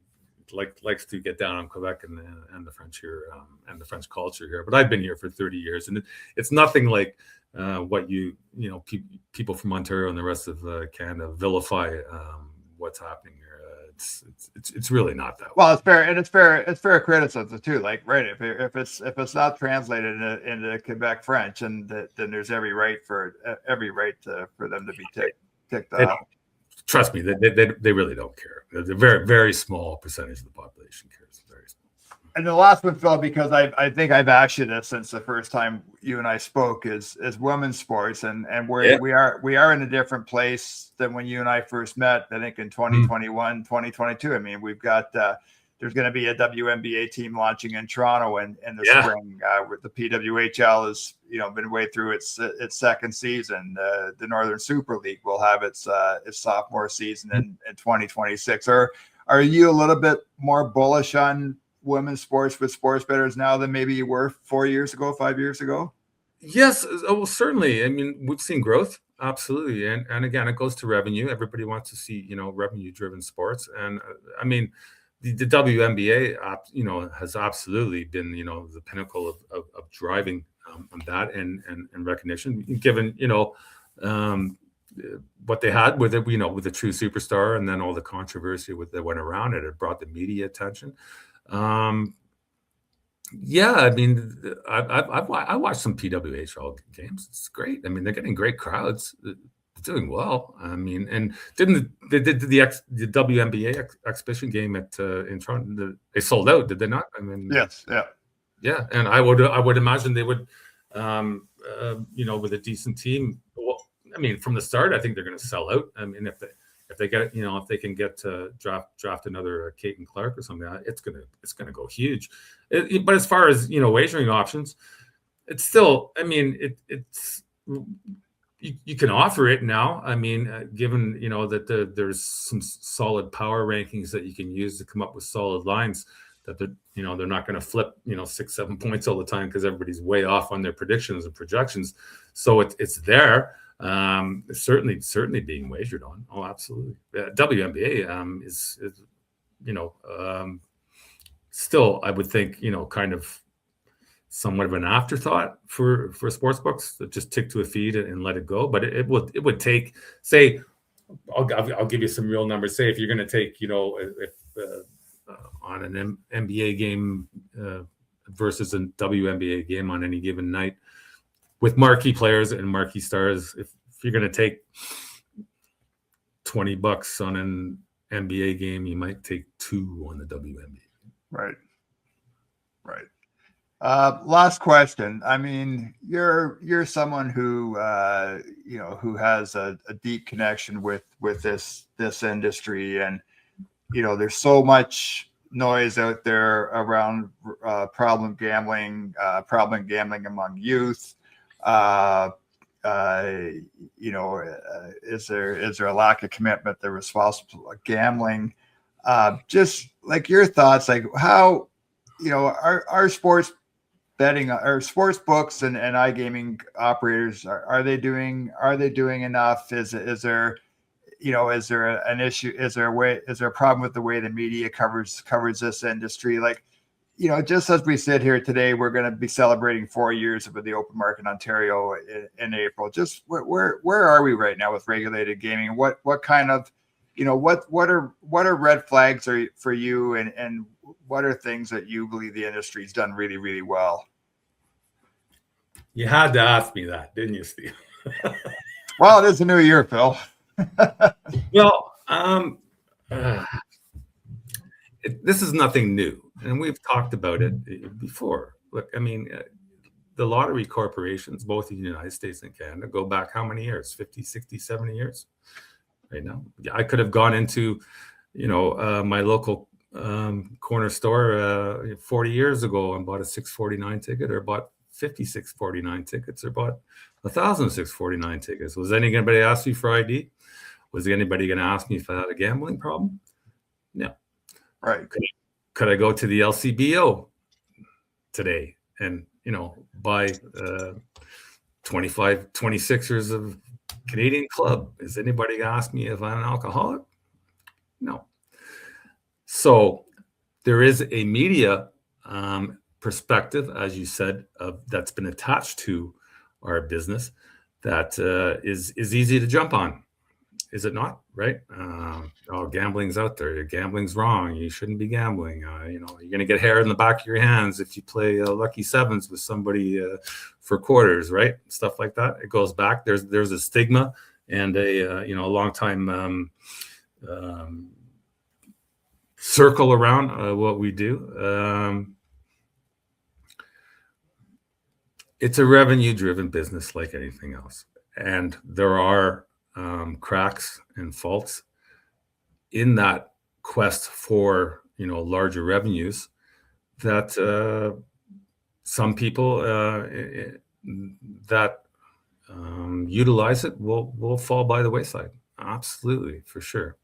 likes to get down on Quebec and the French here and the French culture here. But I've been here for 30 years, and it's nothing like what people from Ontario and the rest of Canada vilify what's happening here. It's really not that way. Well, it's fair, and it's fair criticism too. Like, right, if it's not translated into Quebec French, and then there's every right for them to be ticked off. Trust me, they really don't care. The very, very small percentage of the population cares. Very small. And the last one, Phill, because I think I've asked you this since the first time you and I spoke, is women's sports, and we are in a different place than when you and I first met. I think in 2021, 2022. I mean, we've got there's going to be a WNBA team launching in Toronto in the spring. With the PWHL has been way through its second season. The Northern Super League will have its sophomore season in 2026. Are you a little bit more bullish on women's sports with sports bettors now than maybe you were 4 years ago, 5 years ago? Yes, well, certainly. I mean, we've seen growth, absolutely, and again, it goes to revenue. Everybody wants to see revenue-driven sports, and I mean, the WNBA has absolutely been the pinnacle of driving that and recognition, given what they had with it, with the true superstar, and then all the controversy that went around it. It brought the media attention. Yeah, I mean, I watched some PWHL games. It's great. I mean, they're getting great crowds. They're doing well. I mean, and they did the WNBA exhibition game in Toronto? They sold out, did they not? I mean, yes, yeah. And I would imagine they would with a decent team. Well, I mean, from the start, I think they're going to sell out. I mean, if they get, if they can get to draft another Caden Clark or something, it's gonna go huge. But as far as wagering options, it's still, I mean, it's you can offer it now. I mean, given that there's some solid power rankings that you can use to come up with solid lines, that they're not going to flip 6-7 points all the time because everybody's way off on their predictions and projections. So it's there. Certainly being wagered on. Oh, absolutely. WNBA is still, I would think, kind of somewhat of an afterthought for sports books that just tick to a feed and let it go. But it would take, say, I'll give you some real numbers. Say if you're going to take, on an NBA game versus a WNBA game on any given night with marquee players and marquee stars, if you're going to take $20 on an NBA game, you might take 2 on the WNBA. Right. Last question. I mean, you're someone who who has a deep connection with this industry, and there's so much noise out there around problem gambling among youth. Is there a lack of commitment to responsible gambling? Just like your thoughts, like how our sports betting or sports books and iGaming operators, are they doing enough? Is there an issue? Is there a problem with the way the media covers this industry? Like, just as we sit here today, we're going to be celebrating 4 years of the open market in Ontario in April. Just where are we right now with regulated gaming? What kind of, what are red flags for you, and what are things that you believe the industry's done really, really well? You had to ask me that, didn't you, Steve? Well, it is a new year, Phil. Well, this is nothing new, and we've talked about it before. Look, I mean, the lottery corporations, both in the United States and Canada, go back how many years? 50, 60, 70 years? Right now, I could have gone into, my local corner store 40 years ago and bought a $6.49 ticket, or bought 56.49 tickets, or bought 1,649 tickets. Was anybody ask me for ID? Was anybody going to ask me if I had a gambling problem? No. Right. Could I go to the LCBO today and buy 26ers of Canadian Club? Is anybody going to ask me if I'm an alcoholic? No. So there is a media perspective, as you said, that's been attached to our business that is easy to jump on. Is it not? Right? Gambling's out there. Gambling's wrong. You shouldn't be gambling. You're going to get hair in the back of your hands if you play lucky sevens with somebody for quarters, right? Stuff like that. It goes back. There's a stigma and a long time circle around what we do. It's a revenue-driven business like anything else, and there are cracks and faults in that quest for larger revenues that some people that utilize it will fall by the wayside. Absolutely, for sure.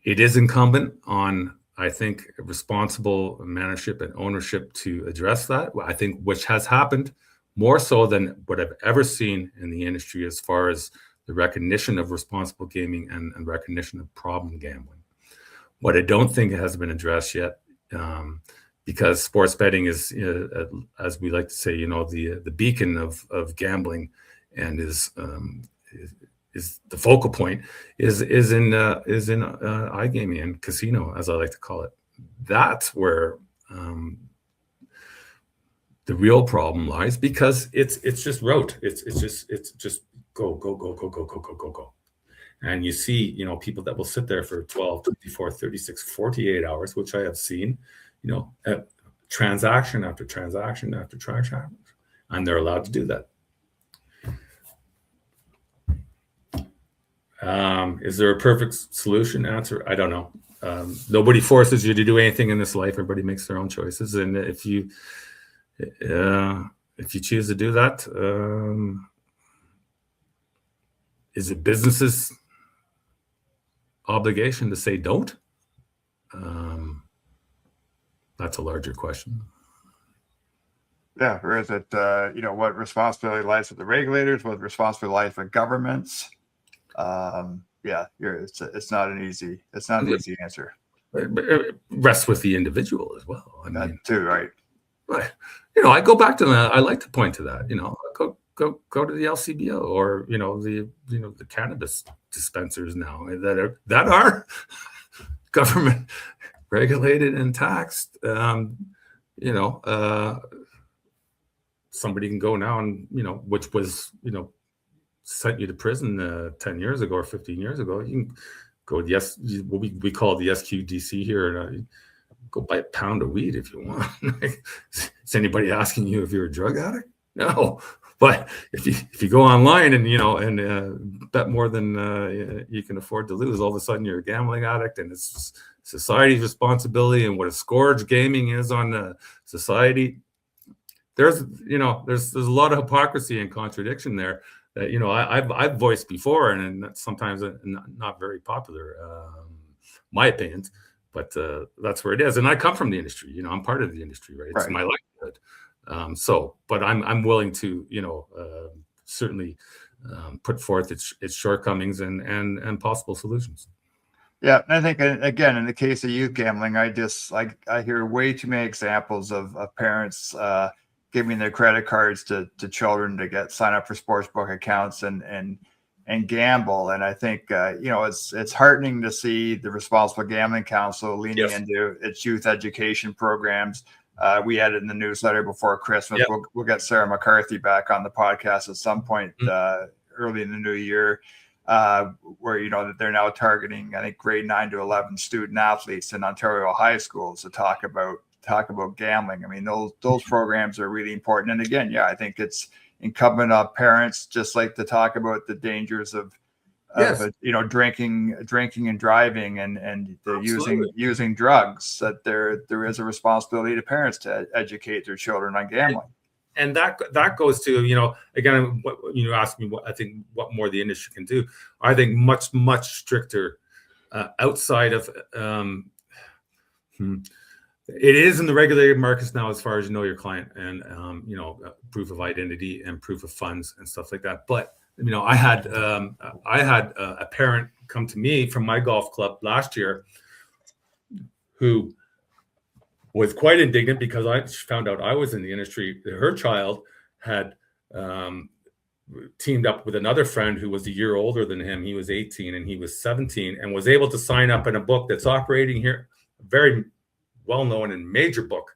It is incumbent on, I think, responsible management and ownership to address that. I think which has happened more so than what I've ever seen in the industry as far as the recognition of responsible gaming and recognition of problem gambling. What I don't think has been addressed yet, because sports betting is, as we like to say, the beacon of gambling, and is the focal point is in iGaming and casino, as I like to call it. That's where the real problem lies, because it's just rote. It's just go. And you see, people that will sit there for 12, 24, 36, 48 hours, which I have seen, transaction after transaction after transaction. and they're allowed to do that. Is there a perfect solution? Answer: I don't know. Nobody forces you to do anything in this life. Everybody makes their own choices, and if you choose to do that, is it business's obligation to say don't? That's a larger question. Yeah, or is it what responsibility lies with the regulators, what responsibility lies with governments? It's not an easy answer. It rests with the individual as well. I mean, that too, right? But I go back to that. I like to point to that. Go to the LCBO or the cannabis dispensers now that are government regulated and taxed. Somebody can go now and which was sent you to prison 10 years ago or 15 years ago. You can go what we call the SQDC here, and go buy a pound of weed if you want. Is anybody asking you if you're a drug addict? No. But if you go online and bet more than you can afford to lose, all of a sudden you're a gambling addict, and it's society's responsibility and what a scourge gaming is on society. There's a lot of hypocrisy and contradiction there that I've voiced before, and that's sometimes not very popular, my opinions, but that's where it is. And I come from the industry. I'm part of the industry, right? It's my livelihood. But I'm willing to certainly put forth its shortcomings and possible solutions. Yeah, and I think again in the case of youth gambling, I hear way too many examples of parents giving their credit cards to children to sign up for sportsbook accounts and gamble. And I think it's heartening to see the Responsible Gambling Council leaning into its youth education programs. We had it in the newsletter before Christmas. Yep. We'll get Sarah McCarthy back on the podcast at some point early in the new year, where that they're now targeting, I think, grade 9 to 11 student athletes in Ontario high schools to talk about gambling. I mean, those programs are really important. And again, I think it's incumbent on parents just like to talk about the dangers of drinking and driving and using drugs, that there is a responsibility to parents to educate their children on gambling. And that goes to, again, what you asked me, what more the industry can do. I think much stricter outside of it is in the regulated markets now, as far as your client and proof of identity and proof of funds and stuff like that. But I had a parent come to me from my golf club last year who was quite indignant because I found out I was in the industry. Her child had teamed up with another friend who was a year older than him. He was 18 and he was 17, and was able to sign up in a book that's operating here, very well-known and major book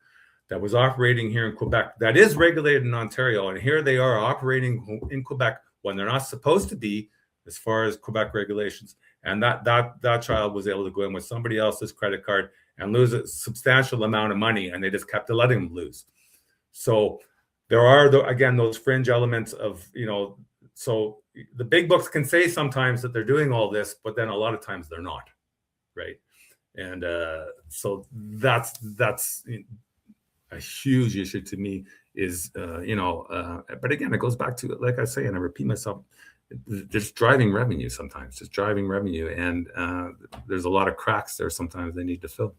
that was operating here in Quebec, that is regulated in Ontario. And here they are operating in Quebec when they're not supposed to be, as far as Quebec regulations. And that child was able to go in with somebody else's credit card and lose a substantial amount of money, and they just kept letting them lose. So there are, again, those fringe elements of, so the big books can say sometimes that they're doing all this, but then a lot of times they're not, right? And so that's a huge issue to me is, but again, it goes back to, like I say, and I repeat myself, just driving revenue sometimes, and there's a lot of cracks there sometimes they need to fill.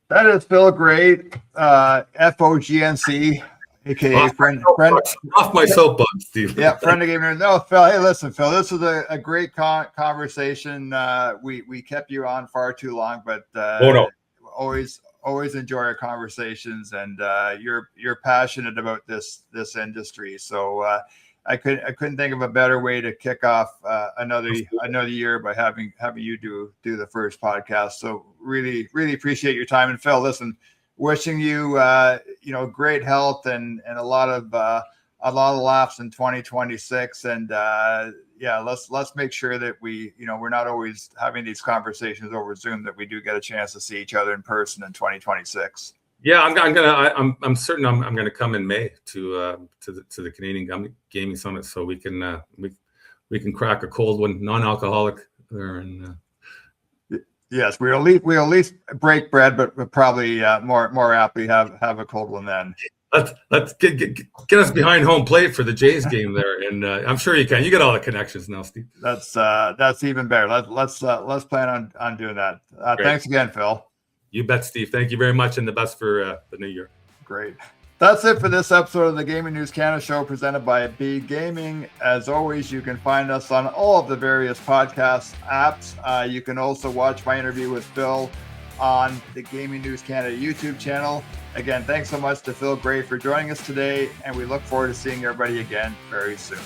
That is Phill Gray, FOGNC, aka friend. Off my soapbox, Steve. Yeah, friend of gamer. No, Phill. Hey, listen, Phill. This was a great conversation. We kept you on far too long, but always enjoy our conversations, and you're passionate about this industry. So I couldn't think of a better way to kick off another year by having you do the first podcast. So really appreciate your time. And Phill, listen, wishing you great health and a lot of laughs in 2026. And let's make sure that we're not always having these conversations over Zoom, that we do get a chance to see each other in person in 2026. Yeah, I'm certain I'm gonna come in May to the Canadian Gaming Summit, so we can crack a cold one, non-alcoholic there, and Yes, we'll at least break bread, but we'll probably more aptly have a cold one then. let's get us behind home plate for the Jays game there, and I'm sure you can. You got all the connections now, Steve. That's even better. Let's plan on doing that. Thanks again, Phil. You bet, Steve. Thank you very much, and the best for the new year. Great. That's it for this episode of the Gaming News Canada show presented by Bead Gaming. As always, you can find us on all of the various podcast apps. You can also watch my interview with Phill on the Gaming News Canada YouTube channel. Again, thanks so much to Phill Gray for joining us today, and we look forward to seeing everybody again very soon.